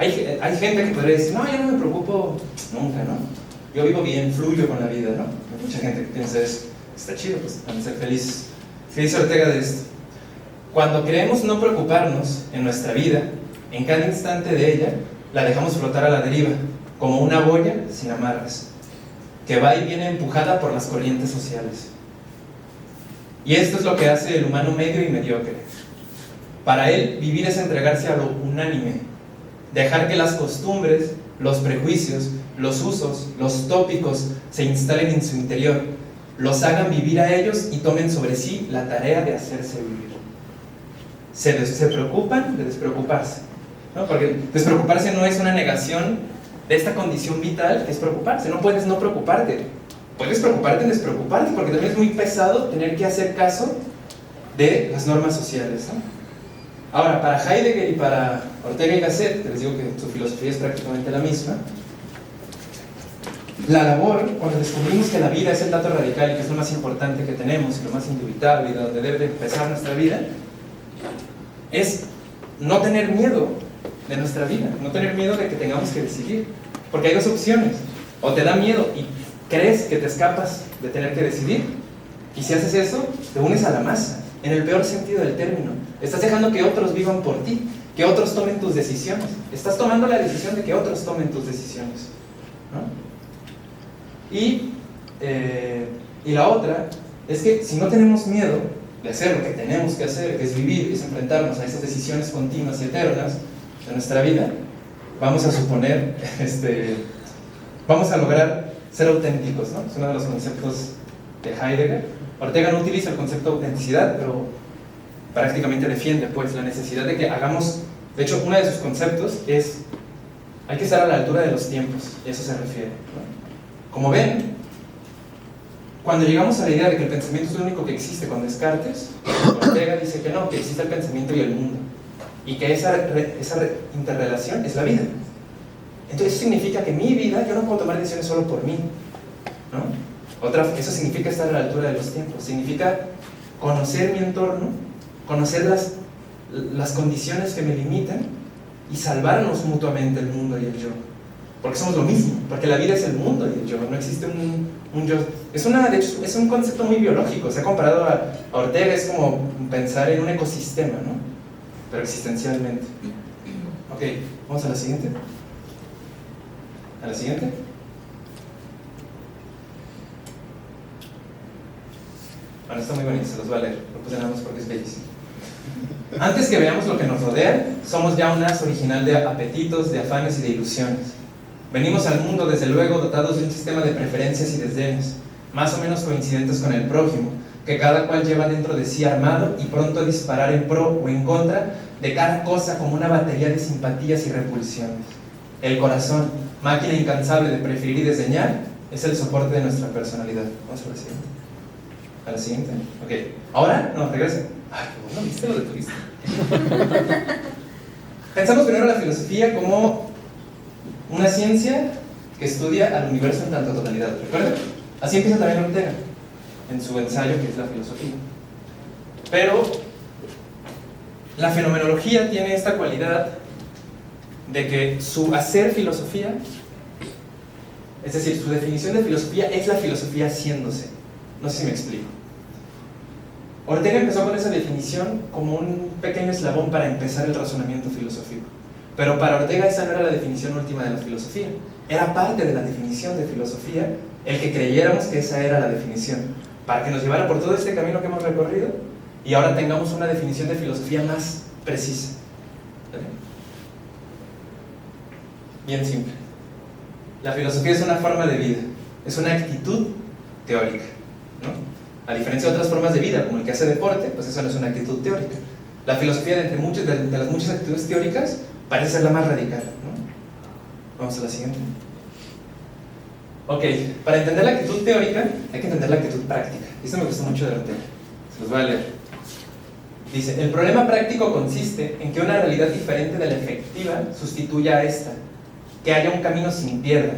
Hay gente que podría decir, no, yo no me preocupo nunca, ¿no? Yo vivo bien, fluyo con la vida, ¿no? Hay mucha gente que piensa eso. Está chido, pues, van a ser felices. ¿Qué dice Ortega de esto? Cuando creemos no preocuparnos en nuestra vida, en cada instante de ella, la dejamos flotar a la deriva, como una boya sin amarras, que va y viene empujada por las corrientes sociales. Y esto es lo que hace el humano medio y mediocre. Para él, vivir es entregarse a lo unánime, dejar que las costumbres, los prejuicios, los usos, los tópicos se instalen en su interior, los hagan vivir a ellos y tomen sobre sí la tarea de hacerse vivir. Se preocupan de despreocuparse, ¿no? Porque despreocuparse no es una negación de esta condición vital que es preocuparse. No puedes no preocuparte, puedes preocuparte en despreocuparte, porque también es muy pesado tener que hacer caso de las normas sociales, ¿no? Ahora, para Heidegger y para Ortega y Gasset, que les digo que su filosofía es prácticamente la misma, la labor, cuando descubrimos que la vida es el dato radical y que es lo más importante que tenemos y lo más indubitable y de donde debe de empezar nuestra vida, es no tener miedo de nuestra vida, no tener miedo de que tengamos que decidir, porque hay dos opciones: o te da miedo y crees que te escapas de tener que decidir, y si haces eso, te unes a la masa, en el peor sentido del término. Estás dejando que otros vivan por ti, que otros tomen tus decisiones, estás tomando la decisión de que otros tomen tus decisiones, ¿no? Y la otra es que si no tenemos miedo de hacer lo que tenemos que hacer, que es vivir, es enfrentarnos a esas decisiones continuas y eternas de nuestra vida, vamos a suponer, vamos a lograr ser auténticos, ¿no? Es uno de los conceptos de Heidegger. Ortega no utiliza el concepto de autenticidad, pero prácticamente defiende, pues, la necesidad de que hagamos. De hecho, uno de sus conceptos es: hay que estar a la altura de los tiempos, y a eso se refiere, ¿no? Como ven, cuando llegamos a la idea de que el pensamiento es lo único que existe con Descartes, Ortega dice que no, que existe el pensamiento y el mundo, y que esa interrelación es la vida. Entonces eso significa que mi vida, yo no puedo tomar decisiones solo por mí, ¿no? Eso significa estar a la altura de los tiempos, significa conocer mi entorno, conocer las condiciones que me limitan y salvarnos mutuamente el mundo y el yo. Porque somos lo mismo, porque la vida es el mundo y el yo, no existe un yo. De hecho, es un concepto muy biológico. Se ha comparado a Ortega, es como pensar en un ecosistema, ¿no? Pero existencialmente. Ok, vamos a la siguiente. ¿A la siguiente? Bueno, está muy bonito, se los voy a leer. Lo puse nada más porque es bellísimo. Antes que veamos lo que nos rodea, somos ya una as original de apetitos, de afanes y de ilusiones. Venimos al mundo, desde luego, dotados de un sistema de preferencias y desdenes, más o menos coincidentes con el prójimo, que cada cual lleva dentro de sí armado y pronto a disparar en pro o en contra de cada cosa como una batería de simpatías y repulsiones. El corazón, máquina incansable de preferir y desdeñar, es el soporte de nuestra personalidad. Vamos a la siguiente. A la siguiente. Ok. Ahora, no, regresa. Ay, qué bueno, ¿viste lo de turista? Pensamos primero la filosofía como una ciencia que estudia al universo en tanto totalidad. ¿Recuerdan? Así empieza también Ortega en su ensayo que es la filosofía. Pero la fenomenología tiene esta cualidad de que su hacer filosofía, es decir, su definición de filosofía es la filosofía haciéndose. No sé si me explico. Ortega empezó con esa definición como un pequeño eslabón para empezar el razonamiento filosófico. Pero para Ortega esa no era la definición última de la filosofía. Era parte de la definición de filosofía el que creyéramos que esa era la definición, para que nos llevara por todo este camino que hemos recorrido y ahora tengamos una definición de filosofía más precisa. ¿Okay? Bien simple. La filosofía es una forma de vida, es una actitud teórica, ¿no? A diferencia de otras formas de vida, como el que hace deporte, pues eso no es una actitud teórica. La filosofía, de las muchas actitudes teóricas, parece ser la más radical, ¿no? Vamos a la siguiente. Ok, para entender la actitud teórica, hay que entender la actitud práctica. Esto me gustó mucho de Ortega. Se los voy a leer. Dice, el problema práctico consiste en que una realidad diferente de la efectiva sustituya a esta, que haya un camino sin piedra,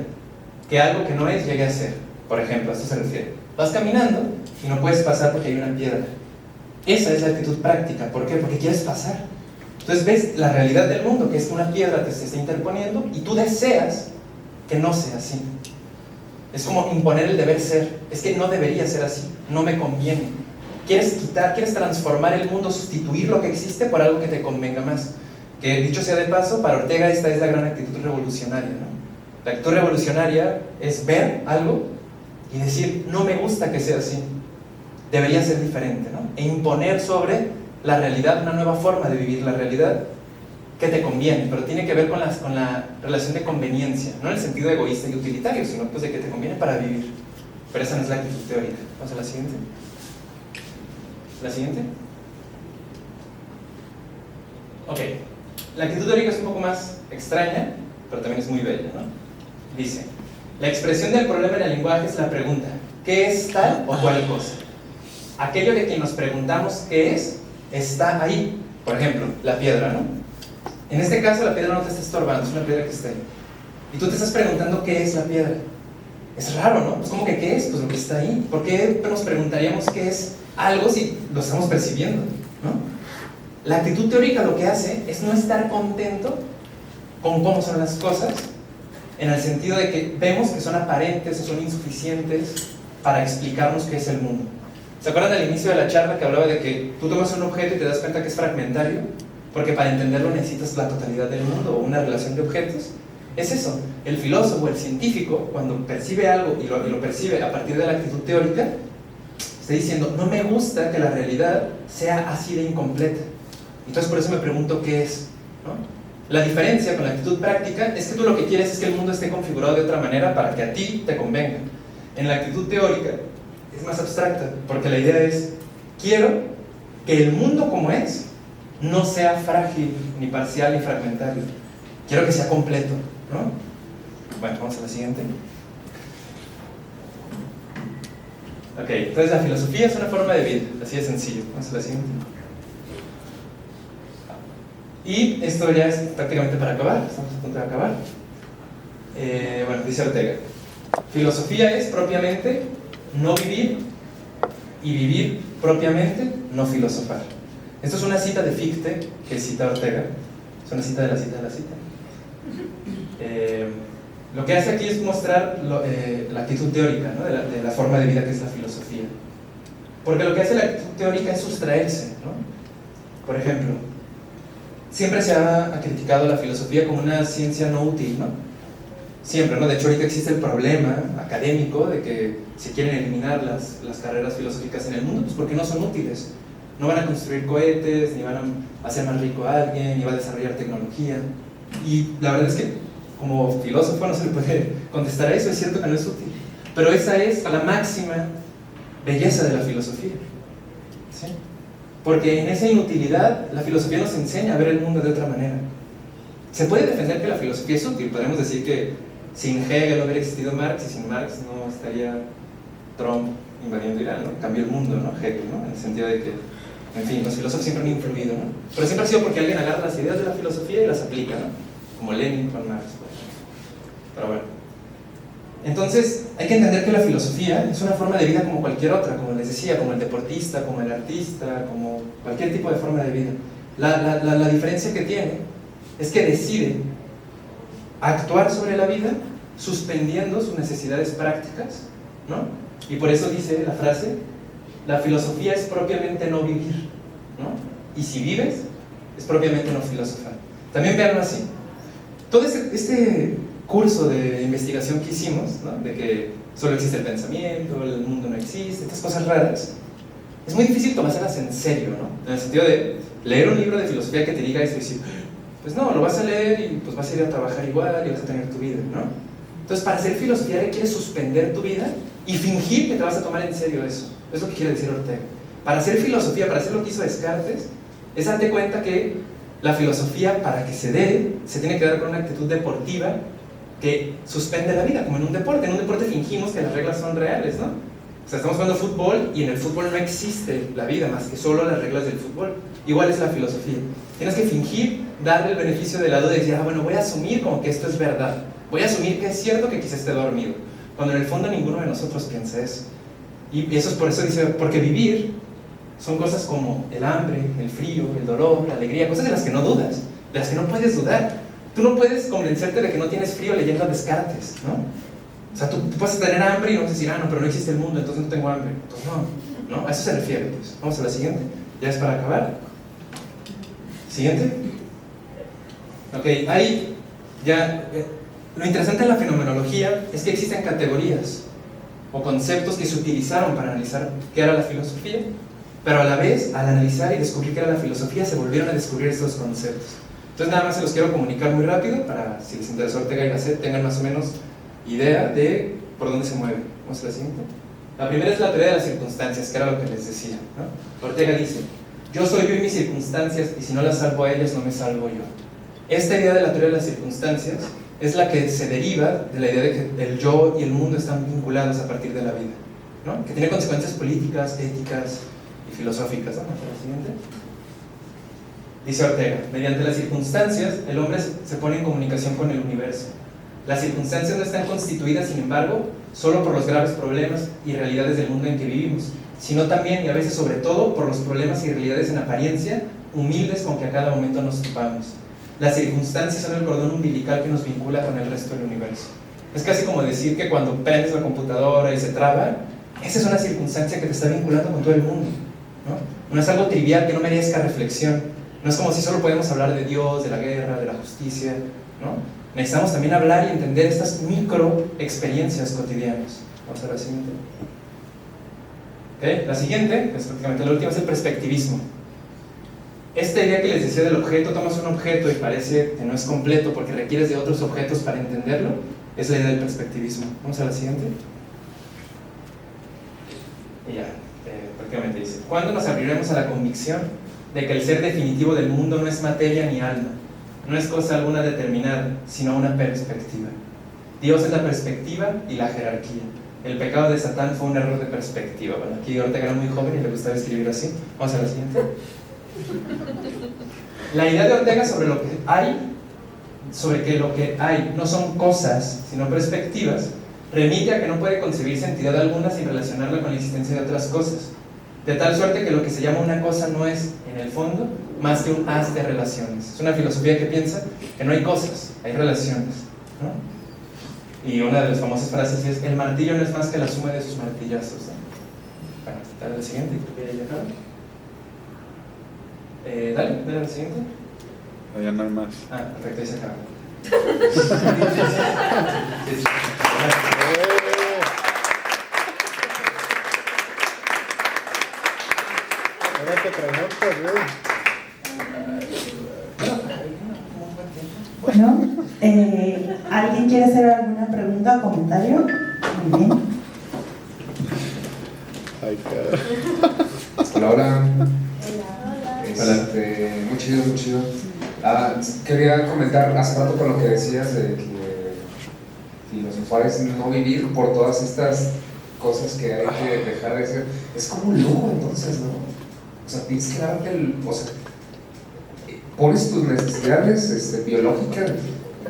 que algo que no es llegue a ser. Por ejemplo, a esto se refiere. Vas caminando y no puedes pasar porque hay una piedra. Esa es la actitud práctica. ¿Por qué? Porque quieres pasar. Entonces ves la realidad del mundo, que es una piedra que se está interponiendo y tú deseas que no sea así. Es como imponer el deber ser. Es que no debería ser así, no me conviene. Quieres quitar, quieres transformar el mundo, sustituir lo que existe por algo que te convenga más. Que dicho sea de paso, para Ortega esta es la gran actitud revolucionaria, ¿no? La actitud revolucionaria es ver algo y decir, no me gusta que sea así, debería ser diferente, ¿no? E imponer sobre la realidad una nueva forma de vivir la realidad que te conviene, pero tiene que ver con la relación de conveniencia, no en el sentido egoísta y utilitario, sino pues de que te conviene para vivir. Pero esa no es la actitud teórica. Vamos a la siguiente. ¿La siguiente? Ok. La actitud teórica es un poco más extraña, pero también es muy bella, ¿no? Dice, la expresión del problema en el lenguaje es la pregunta, ¿qué es tal o cual cosa? Aquello de que nos preguntamos qué es, está ahí. Por ejemplo, la piedra, ¿no? En este caso la piedra no te está estorbando, es una piedra que está ahí. Y tú te estás preguntando qué es la piedra. Es raro, ¿no? Pues como que ¿qué es? Pues lo que está ahí. ¿Por qué nos preguntaríamos qué es algo si lo estamos percibiendo, ¿no? La actitud teórica lo que hace es no estar contento con cómo son las cosas, en el sentido de que vemos que son aparentes o son insuficientes para explicarnos qué es el mundo. ¿Se acuerdan al inicio de la charla que hablaba de que tú tomas un objeto y te das cuenta que es fragmentario? Porque para entenderlo necesitas la totalidad del mundo o una relación de objetos. Es eso, el filósofo, el científico, cuando percibe algo y lo percibe a partir de la actitud teórica, está diciendo, no me gusta que la realidad sea así de incompleta. Entonces por eso me pregunto qué es, ¿no? La diferencia con la actitud práctica es que tú lo que quieres es que el mundo esté configurado de otra manera para que a ti te convenga. En la actitud teórica es más abstracta, porque la idea es, quiero que el mundo como es no sea frágil, ni parcial, ni fragmentario. Quiero que sea completo, ¿no? Bueno, vamos a la siguiente. Ok, entonces la filosofía es una forma de vida, así de sencillo. Vamos a la siguiente. Y esto ya es prácticamente para acabar, estamos a punto de acabar. Bueno, dice Ortega, filosofía es propiamente no vivir y vivir propiamente no filosofar. Esto es una cita de Fichte que cita Ortega, es una cita de la cita de la cita. Lo que hace aquí es mostrar la actitud teórica, ¿no? de la forma de vida que es la filosofía. Porque lo que hace la actitud teórica es sustraerse, ¿no? Por ejemplo, siempre se ha criticado la filosofía como una ciencia no útil, ¿no? Siempre, ¿no? De hecho, ahorita existe el problema académico de que se quieren eliminar las carreras filosóficas en el mundo, pues porque no son útiles. No van a construir cohetes, ni van a hacer más rico a alguien, ni van a desarrollar tecnología. Y la verdad es que como filósofo no se le puede contestar a eso, es cierto que no es útil. Pero esa es la máxima belleza de la filosofía. ¿Sí? Porque en esa inutilidad la filosofía nos enseña a ver el mundo de otra manera. Se puede defender que la filosofía es útil. Podemos decir que sin Hegel no hubiera existido Marx, y sin Marx no estaría Trump invadiendo Irán, ¿no? Cambió el mundo, ¿no? Hegel, ¿no? En el sentido de que, en fin, los filósofos siempre han influido, ¿no? Pero siempre ha sido porque alguien agarra las ideas de la filosofía y las aplica, ¿no? Como Lenin con Marx, por ejemplo. Pero bueno. Entonces, hay que entender que la filosofía es una forma de vida como cualquier otra, como les decía, como el deportista, como el artista, como cualquier tipo de forma de vida. La diferencia que tiene es que decide actuar sobre la vida suspendiendo sus necesidades prácticas, ¿no? Y por eso dice la frase, la filosofía es propiamente no vivir, ¿no? Y si vives, es propiamente no filosofar. También véanlo así. Todo este curso de investigación que hicimos, ¿no? De que solo existe el pensamiento, el mundo no existe, estas cosas raras, es muy difícil tomárselas en serio, ¿no? En el sentido de leer un libro de filosofía que te diga eso y decir, pues no, lo vas a leer y pues vas a ir a trabajar igual y vas a tener tu vida, ¿no? Entonces, para hacer filosofía requieres suspender tu vida y fingir que te vas a tomar en serio eso. Es lo que quiere decir Ortega. Para hacer filosofía, para hacer lo que hizo Descartes, es darte cuenta que la filosofía, para que se dé, se tiene que dar con una actitud deportiva que suspende la vida, como en un deporte. En un deporte fingimos que las reglas son reales, ¿no? O sea, estamos jugando fútbol y en el fútbol no existe la vida más que solo las reglas del fútbol. Igual es la filosofía. Tienes que fingir, darle el beneficio de la duda y decir, bueno, voy a asumir como que esto es verdad. Voy a asumir que es cierto que quizás esté dormido. Cuando en el fondo ninguno de nosotros piensa eso. Y eso es por eso dice, porque vivir son cosas como el hambre, el frío, el dolor, la alegría, cosas de las que no dudas, de las que no puedes dudar. Tú no puedes convencerte de que no tienes frío leyendo a Descartes, ¿no? O sea, tú puedes tener hambre y no vas a decir, no, pero no existe el mundo, entonces no tengo hambre. Entonces no, a eso se refiere, pues. Vamos a la siguiente, ya es para acabar. Siguiente. Ok, ahí ya... Lo interesante en la fenomenología es que existen categorías o conceptos que se utilizaron para analizar qué era la filosofía, pero a la vez, al analizar y descubrir qué era la filosofía, se volvieron a descubrir estos conceptos. Entonces nada más se los quiero comunicar muy rápido para, si les interesa Ortega y Gasset, tengan más o menos idea de por dónde se mueve. Vamos a la siguiente. La primera es la teoría de las circunstancias, que era lo que les decía, ¿no? Ortega dice, yo soy yo y mis circunstancias, y si no las salvo a ellas, no me salvo yo. Esta idea de la teoría de las circunstancias es la que se deriva de la idea de que el yo y el mundo están vinculados a partir de la vida, ¿no? Que tiene consecuencias políticas, éticas y filosóficas. Vamos a la siguiente. Dice Ortega, mediante las circunstancias, el hombre se pone en comunicación con el universo. Las circunstancias no están constituidas, sin embargo, solo por los graves problemas y realidades del mundo en que vivimos, sino también, y a veces sobre todo, por los problemas y realidades en apariencia, humildes con que a cada momento nos topamos. Las circunstancias son el cordón umbilical que nos vincula con el resto del universo. Es casi como decir que cuando prendes la computadora y se traba, esa es una circunstancia que te está vinculando con todo el mundo, ¿no? No es algo trivial que no merezca reflexión. No es como si solo podemos hablar de Dios, de la guerra, de la justicia, ¿no? Necesitamos también hablar y entender estas micro experiencias cotidianas. Vamos a ver la siguiente. ¿Okay? La siguiente, es prácticamente la última, es el perspectivismo. Esta idea que les decía del objeto, tomas un objeto y parece que no es completo porque requieres de otros objetos para entenderlo, es la idea del perspectivismo. Vamos a la siguiente. Y ya, prácticamente dice, ¿cuándo nos abriremos a la convicción de que el ser definitivo del mundo no es materia ni alma, no es cosa alguna determinada, sino una perspectiva? Dios es la perspectiva y la jerarquía. El pecado de Satán fue un error de perspectiva. Bueno, aquí Ortega era muy joven y le gustaba escribir así. Vamos a la siguiente. La idea de Ortega sobre lo que hay, sobre que lo que hay no son cosas, sino perspectivas, remite a que no puede concebirse entidad alguna sin relacionarla con la existencia de otras cosas. De tal suerte que lo que se llama una cosa no es, en el fondo, más que un haz de relaciones. Es una filosofía que piensa que no hay cosas, hay relaciones, ¿no? Y una de las famosas frases es, el martillo no es más que la suma de sus martillazos, ¿no? Bueno, dale al siguiente, creo que ya acaba. Dale al siguiente. No, ya no hay más. Perfecto, ahí se acaba. Sí. Ahora te preguntas, güey. Bueno, ¿alguien quiere hacer alguna pregunta o comentario? Muy bien. Ay, cara. Hola. Hola. Muy chido, muy chido. Quería comentar hace rato con lo que decías de que filosofar es no vivir por todas estas cosas que hay que dejar de ser. Es como un lujo, entonces, ¿no? O sea, tienes que darte o sea, pones tus necesidades biológicas,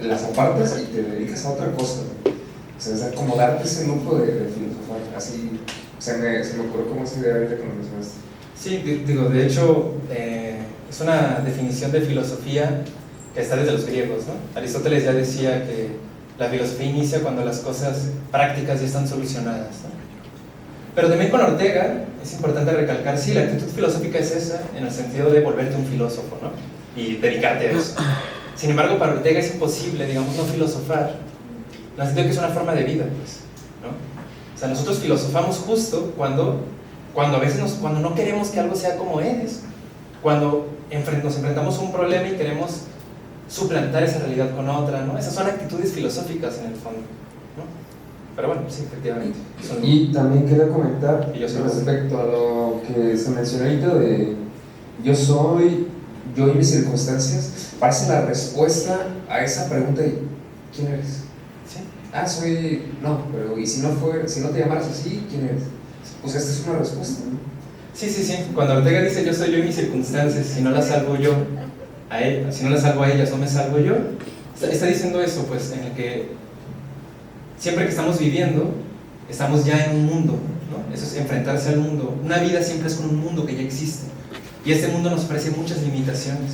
las apartas y te dedicas a otra cosa, ¿no? O sea, es como darte ese lujo de filosofar. Así se me ocurrió como esa idea ahorita que lo mencionaste. Sí, digo, de hecho, es una definición de filosofía que está desde los griegos, ¿no? Aristóteles ya decía que la filosofía inicia cuando las cosas prácticas ya están solucionadas, ¿no? Pero también con Ortega es importante recalcar, sí, la actitud filosófica es esa, en el sentido de volverte un filósofo, ¿no? Y dedicarte a eso. Sin embargo, para Ortega es imposible, digamos, no filosofar, en el sentido que es una forma de vida, pues, ¿no? O sea, nosotros filosofamos justo cuando a veces cuando no queremos que algo sea como es, cuando nos enfrentamos a un problema y queremos suplantar esa realidad con otra, ¿no? Esas son actitudes filosóficas en el fondo, ¿no? Pero bueno, sí, efectivamente. Y también quería comentar Y yo soy respecto a lo que se mencionó ahorita de yo y mis circunstancias, parece la respuesta a esa pregunta de ¿quién eres? Sí. No, pero ¿y si no te llamaras así, quién eres? Pues esta es una respuesta, ¿no? Sí. Cuando Ortega dice yo soy yo y mis circunstancias, si no las salvo yo a él, si no las salvo a ellas, no me salvo yo, está diciendo eso, pues, en el que siempre que estamos viviendo, estamos ya en un mundo, ¿no? Eso es enfrentarse al mundo. Una vida siempre es con un mundo que ya existe. Y este mundo nos ofrece muchas limitaciones.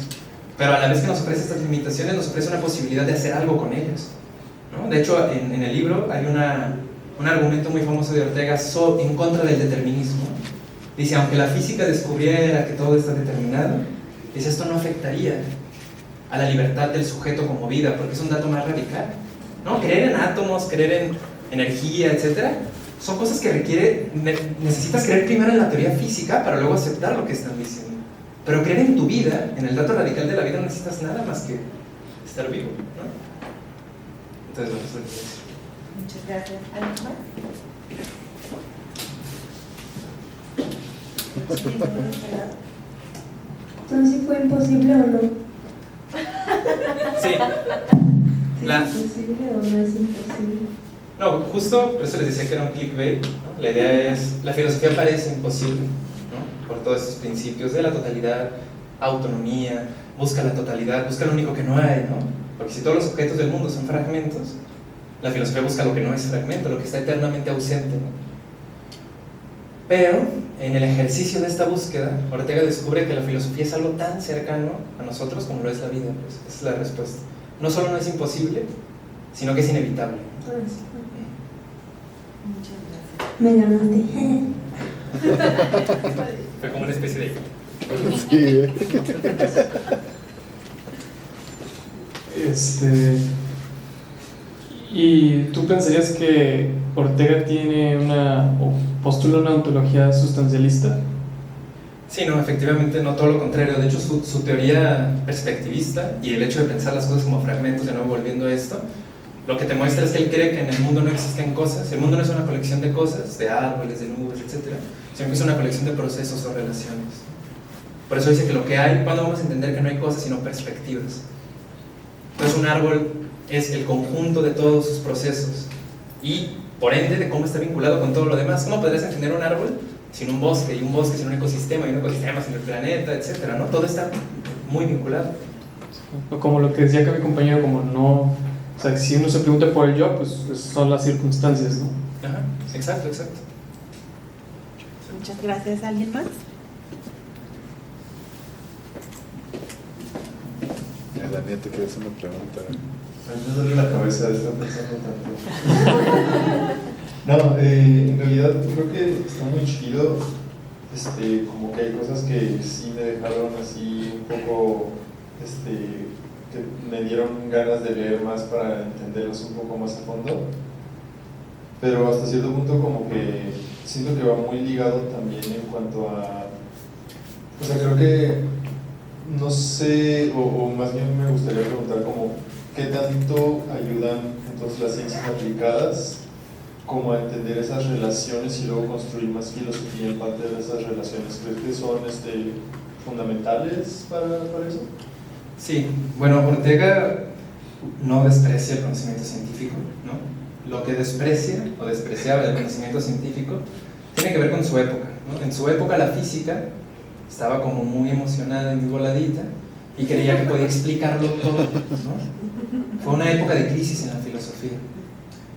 Pero a la vez que nos ofrece estas limitaciones, nos ofrece una posibilidad de hacer algo con ellas, ¿no? De hecho, en el libro hay un argumento muy famoso de Ortega en contra del determinismo. Dice, aunque la física descubriera que todo está determinado, dice, esto no afectaría a la libertad del sujeto como vida, porque es un dato más radical, ¿no? Creer en átomos, creer en energía, etc., son cosas que necesitas creer primero en la teoría física para luego aceptar lo que están diciendo. Pero creer en tu vida, en el dato radical de la vida, no necesitas nada más que estar vivo, ¿no? Entonces, bueno, eso es eso. Muchas gracias. ¿Alguien más? Entonces, ¿sí fue imposible o no? Sí. ¿Es posible o no es imposible? No, justo por eso les decía que era un clickbait, ¿no? La idea es, la filosofía parece imposible, ¿no? Por todos esos principios de la totalidad, autonomía, busca la totalidad, busca lo único que no hay, ¿no? Porque si todos los objetos del mundo son fragmentos, la filosofía busca lo que no es fragmento, lo que está eternamente ausente, ¿no? Pero en el ejercicio de esta búsqueda, Ortega descubre que la filosofía es algo tan cercano a nosotros como lo es la vida, pues esa es la respuesta. No solo no es imposible, sino que es inevitable. Me ganaste. Fue como una especie de... Sí. ¿Y tú pensarías que Ortega tiene o postula una ontología sustancialista? Sí, no, efectivamente no, todo lo contrario. De hecho, su teoría perspectivista y el hecho de pensar las cosas como fragmentos, de nuevo volviendo a esto, lo que te muestra es que él cree que en el mundo no existen cosas. El mundo no es una colección de cosas, de árboles, de nubes, etc., sino que es una colección de procesos o relaciones. Por eso dice que lo que hay, ¿cuándo vamos a entender que no hay cosas sino perspectivas? Entonces un árbol es el conjunto de todos sus procesos y por ende de cómo está vinculado con todo lo demás. ¿Cómo podrías entender un árbol sin un bosque, y un bosque sin un ecosistema, y un ecosistema sin el planeta, etcétera, ¿no? Todo está muy vinculado. Como lo que decía acá mi compañero, como no, o sea, si uno se pregunta por el yo, pues son las circunstancias, ¿no? Ajá, exacto. Muchas gracias. ¿Alguien más? La niña te quiere hacer una pregunta. Me duele la cabeza de estar pensando tanto. No, en realidad creo que está muy chido, como que hay cosas que sí me dejaron así un poco, que me dieron ganas de leer más para entenderlos un poco más a fondo, pero hasta cierto punto como que siento que va muy ligado también en cuanto a, o sea, creo que no no sé, o más bien me gustaría preguntar como, ¿qué tanto ayudan entonces las ciencias aplicadas como a entender esas relaciones y luego construir más filosofía en parte de esas relaciones? ¿Crees que son fundamentales para eso? Sí, bueno, Ortega no desprecia el conocimiento científico, ¿no? Lo que desprecia o despreciaba del conocimiento científico tiene que ver con su época, ¿no? En su época la física estaba como muy emocionada y muy voladita y creía que podía explicarlo todo, ¿no? Fue una época de crisis en la filosofía,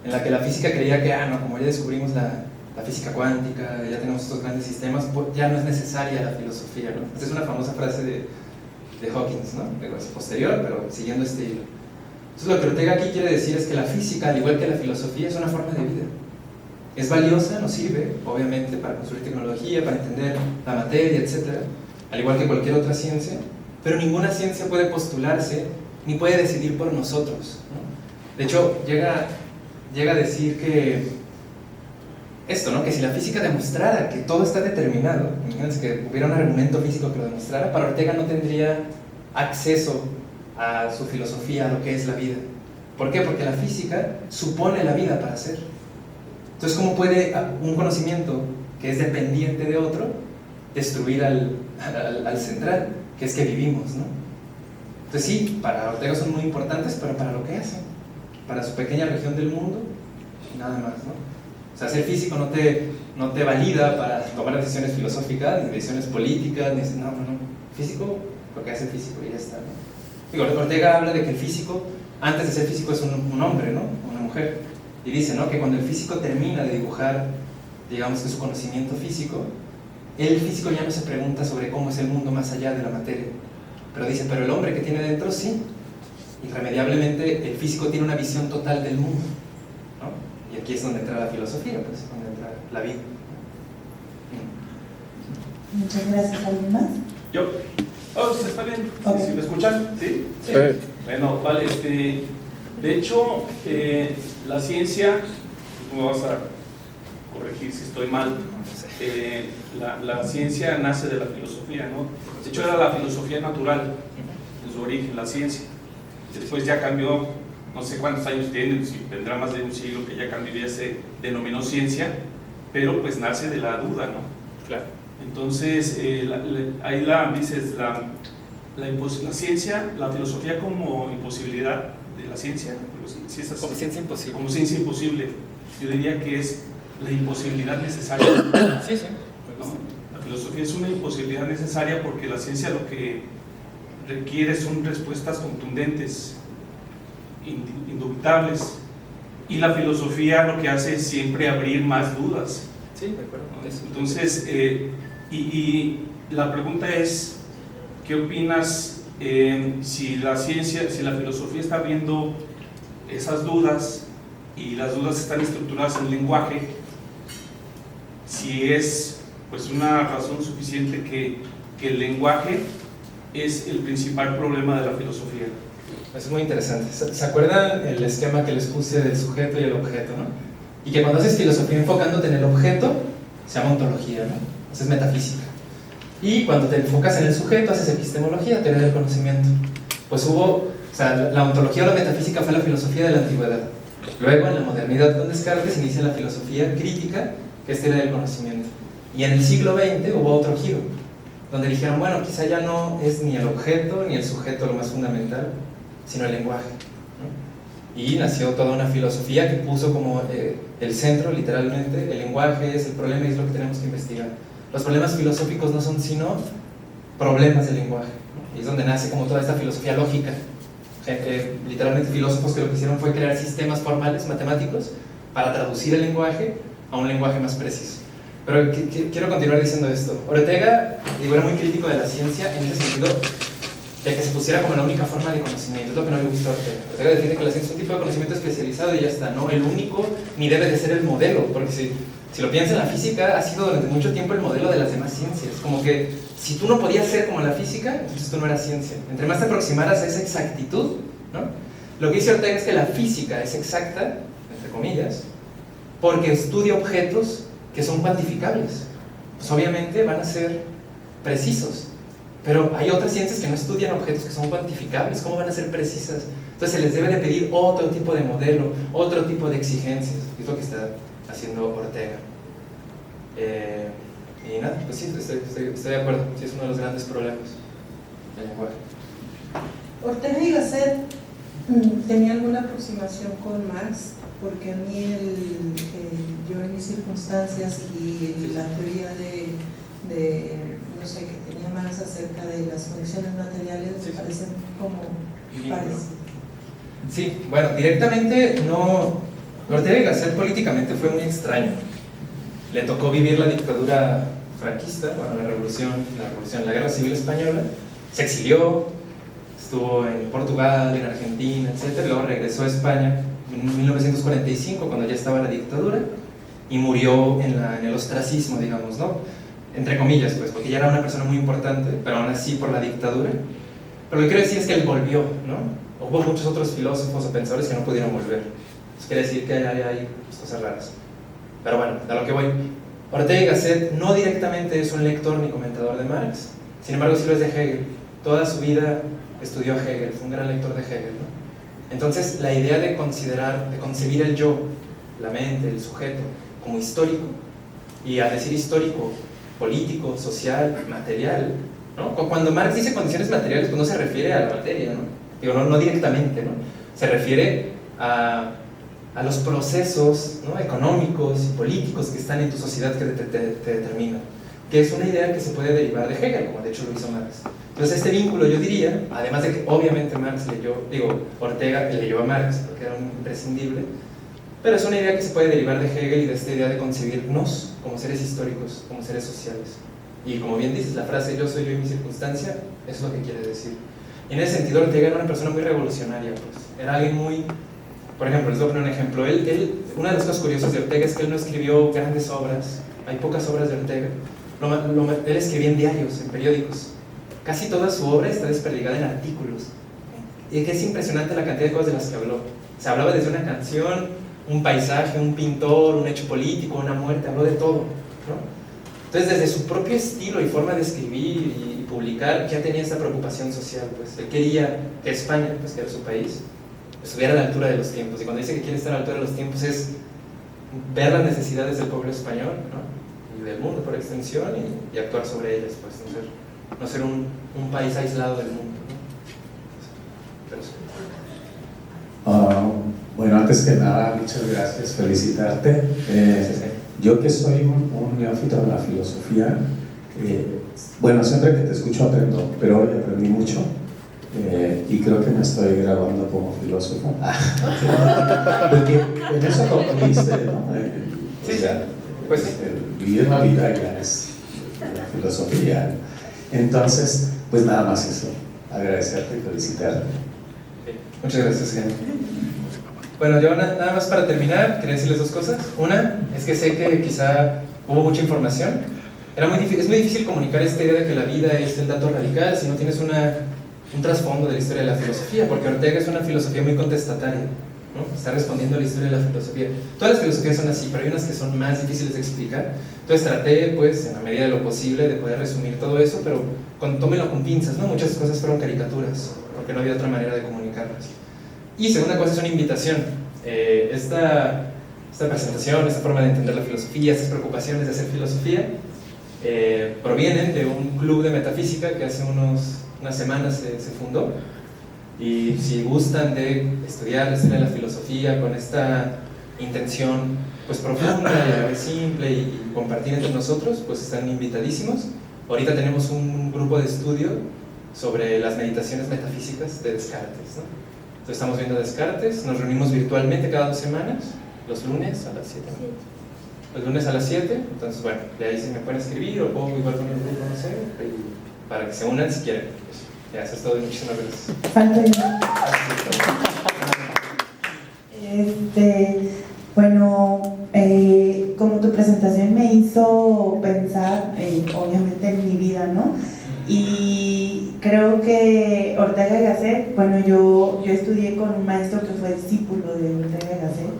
en la que la física creía que, como ya descubrimos la física cuántica, ya tenemos estos grandes sistemas, pues ya no es necesaria la filosofía, ¿no? Esta es una famosa frase de Hawkins, ¿no? Es posterior, pero siguiendo este hilo. Entonces lo que Ortega aquí quiere decir es que la física, al igual que la filosofía, es una forma de vida. Es valiosa, nos sirve, obviamente, para construir tecnología, para entender la materia, etc. Al igual que cualquier otra ciencia, pero ninguna ciencia puede postularse ni puede decidir por nosotros, ¿no? De hecho, llega a decir que esto, ¿no? Que si la física demostrara que todo está determinado, imagínense que hubiera un argumento físico que lo demostrara, para Ortega no tendría acceso a su filosofía, a lo que es la vida. ¿Por qué? Porque la física supone la vida para ser. Entonces, ¿cómo puede un conocimiento que es dependiente de otro destruir al central, que es que vivimos, ¿no? Entonces sí, para Ortega son muy importantes, pero para lo que hacen, para su pequeña región del mundo, nada más, ¿no? O sea, ser físico no te valida para tomar decisiones filosóficas, ni decisiones políticas, ni no. Físico, lo que hace físico y ya está, ¿no? Digo, Ortega habla de que el físico, antes de ser físico, es un hombre, ¿no? Una mujer. Y dice, ¿no? Que cuando el físico termina de dibujar, digamos que su conocimiento físico, el físico ya no se pregunta sobre cómo es el mundo más allá de la materia. Pero dice, pero el hombre que tiene dentro, sí. Irremediablemente, el físico tiene una visión total del mundo, ¿no? Y aquí es donde entra la filosofía, pues, donde entra la vida. Muchas gracias. ¿Alguien más? Yo. Sí, está bien. Okay. ¿Sí me escuchan? ¿Sí? Sí. Bueno, vale, de hecho, la ciencia, me vas a corregir si estoy mal, la ciencia nace de la filosofía, ¿no? De hecho, era la filosofía natural en su origen, la ciencia. Después ya cambió, no sé cuántos años tiene, si tendrá más de un siglo que ya cambió, ya se denominó ciencia, pero pues nace de la duda, ¿no? Claro. Entonces, ahí dices, la ciencia, la filosofía como imposibilidad de la ciencia, si es así, Como ciencia imposible. como ciencia imposible, yo diría que es la imposibilidad necesaria. Sí. ¿No? La filosofía es una imposibilidad necesaria porque la ciencia lo que requiere son respuestas contundentes, indubitables, y la filosofía lo que hace es siempre abrir más dudas. Sí, de acuerdo. Entonces, y la pregunta es, ¿qué opinas si la ciencia, si la filosofía está viendo esas dudas y las dudas están estructuradas en lenguaje, si es pues una razón suficiente que el lenguaje es el principal problema de la filosofía? Eso es muy interesante. ¿Se acuerdan el esquema que les puse del sujeto y el objeto, no? Y que cuando haces filosofía enfocándote en el objeto, se llama ontología, ¿no? Haces metafísica. Y cuando te enfocas en el sujeto, haces epistemología, teoría del conocimiento. Pues la ontología o la metafísica fue la filosofía de la antigüedad. Luego, en la modernidad con Descartes, inicia la filosofía crítica, que es teoría del conocimiento. Y en el siglo XX hubo otro giro, donde dijeron, bueno, quizá ya no es ni el objeto ni el sujeto lo más fundamental, sino el lenguaje, ¿no? Y nació toda una filosofía que puso como el centro, literalmente, el lenguaje es el problema y es lo que tenemos que investigar. Los problemas filosóficos no son sino problemas del lenguaje, ¿no? Y es donde nace como toda esta filosofía lógica. Literalmente filósofos que lo que hicieron fue crear sistemas formales, matemáticos, para traducir el lenguaje a un lenguaje más preciso. Pero quiero continuar diciendo esto. Ortega, era muy crítico de la ciencia en ese sentido, de que se pusiera como la única forma de conocimiento. Es lo que no le gusta a Ortega. Ortega defiende que la ciencia es un tipo de conocimiento especializado y ya está, no el único, ni debe de ser el modelo, porque si lo piensas, la física ha sido durante mucho tiempo el modelo de las demás ciencias. Como que si tú no podías ser como la física, entonces tú no eras ciencia. Entre más te aproximaras a esa exactitud, ¿no? Lo que dice Ortega es que la física es exacta, entre comillas, porque estudia objetos que son cuantificables. Pues obviamente van a ser precisos. Pero hay otras ciencias que no estudian objetos que son cuantificables. ¿Cómo van a ser precisas? Entonces se les debe de pedir otro tipo de modelo, otro tipo de exigencias. Es lo que está haciendo Ortega. Y nada, pues sí, estoy de acuerdo. Sí, es uno de los grandes problemas del lenguaje. Ortega y Gasset tenía alguna aproximación con Marx, porque a mí yo en mis circunstancias y la teoría de no sé, que tenía Marx acerca de las condiciones materiales me parecen como parecidas. Sí, bueno, directamente no. Ortega y Gasset políticamente fue muy extraño. Le tocó vivir la dictadura franquista, bueno, la Guerra Civil Española, se exilió, estuvo en Portugal, en Argentina, etc. Luego regresó a España en 1945, cuando ya estaba la dictadura, y murió en el ostracismo, digamos, ¿no? Entre comillas, pues, porque ya era una persona muy importante, pero aún así por la dictadura. Pero lo que quiero decir es que él volvió, ¿no? Hubo muchos otros filósofos o pensadores que no pudieron volver. Eso quiere decir que hay cosas raras. Pero bueno, a lo que voy. Ortega y Gasset no directamente es un lector ni comentador de Marx, sin embargo sí lo es de Hegel. Toda su vida estudió a Hegel, fue un gran lector de Hegel, ¿no? Entonces la idea de concebir el yo, la mente, el sujeto, como histórico, y al decir histórico, político, social, material, ¿no? Cuando Marx dice condiciones materiales, pues no se refiere a la materia, ¿no? Digo, no directamente, ¿no? Se refiere a los procesos, ¿no?, económicos y políticos que están en tu sociedad que te determinan, que es una idea que se puede derivar de Hegel, como de hecho lo hizo Marx. Entonces este vínculo, yo diría, además de que obviamente Ortega leyó a Marx porque era un imprescindible, pero es una idea que se puede derivar de Hegel y de esta idea de concebirnos como seres históricos, como seres sociales. Y como bien dices, la frase yo soy yo y mi circunstancia, eso es lo que quiere decir. Y en ese sentido Ortega era una persona muy revolucionaria, pues. Era alguien muy... Por ejemplo, les voy a poner un ejemplo. Una de las cosas curiosas de Ortega es que él no escribió grandes obras. Hay pocas obras de Ortega. Él escribía en diarios, en periódicos. Casi toda su obra está desperdigada en artículos. Y que es impresionante la cantidad de cosas de las que habló. Se hablaba desde una canción, un paisaje, un pintor, un hecho político, una muerte, habló de todo, ¿no? Entonces, desde su propio estilo y forma de escribir y publicar, ya tenía esta preocupación social, pues. Él quería que España, pues, que era su país, estuviera a la altura de los tiempos. Y cuando dice que quiere estar a la altura de los tiempos es ver las necesidades del pueblo español, ¿no?, y del mundo por extensión, y actuar sobre ellas, pues, no ser un país aislado del mundo, ¿no? Pero sí. Bueno, antes que nada, muchas gracias, felicitarte. Yo que soy un neófito en la filosofía, bueno, siempre que te escucho aprendo, pero hoy aprendí mucho. Y creo que me estoy graduando como filósofo. Porque en eso concluiste, ¿no? Sí, o sea, pues sí. Vivir la vida ya es la filosofía. Entonces, pues nada más eso. Agradecerte y felicitarte. Muchas gracias, Gen. Bueno, yo nada más para terminar, quería decirles dos cosas. Una, es que sé que quizá hubo mucha información. Es muy difícil comunicar esta idea de que la vida es el dato radical si no tienes un trasfondo de la historia de la filosofía, porque Ortega es una filosofía muy contestataria, ¿no? Está respondiendo a la historia de la filosofía. Todas las filosofías son así, pero hay unas que son más difíciles de explicar. Entonces traté, pues, en la medida de lo posible, de poder resumir todo eso, pero tómenlo con pinzas, ¿no? Muchas cosas fueron caricaturas, porque no había otra manera de comunicarlas. Y segunda cosa es una invitación. Esta presentación, esta forma de entender la filosofía, estas preocupaciones de hacer filosofía, provienen de un club de metafísica que hace unas semanas se fundó. Y si gustan de estudiar la historia de la filosofía con esta intención, pues, profunda y a la vez simple, y compartir entre nosotros, pues están invitadísimos. Ahorita tenemos un grupo de estudio sobre las meditaciones metafísicas de Descartes, ¿no? Entonces estamos viendo Descartes, nos reunimos virtualmente cada 2 semanas, los lunes a las 7. Los lunes a las 7, entonces bueno, de ahí si me pueden escribir o puedo igual con el grupo, no sé, para que se unan si quieren. Pues, ya, eso es todo y muchísimas gracias. Falta bueno, como tu presentación me hizo pensar, obviamente, en mi vida, ¿no? Y creo que Ortega y Gasset, bueno, yo estudié con un maestro que fue discípulo de Ortega y Gasset,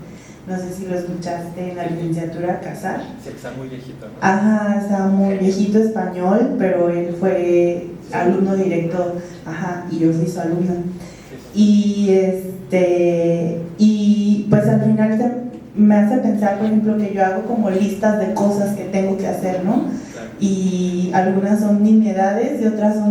no sé si lo escuchaste en la licenciatura, Casar. Sí, está muy viejito, ¿no? Ajá, estaba muy viejito español, pero él fue alumno directo, ajá, y yo fui su alumna. Y pues al final me hace pensar, por ejemplo, que yo hago como listas de cosas que tengo que hacer, ¿no? Y algunas son nimiedades y otras son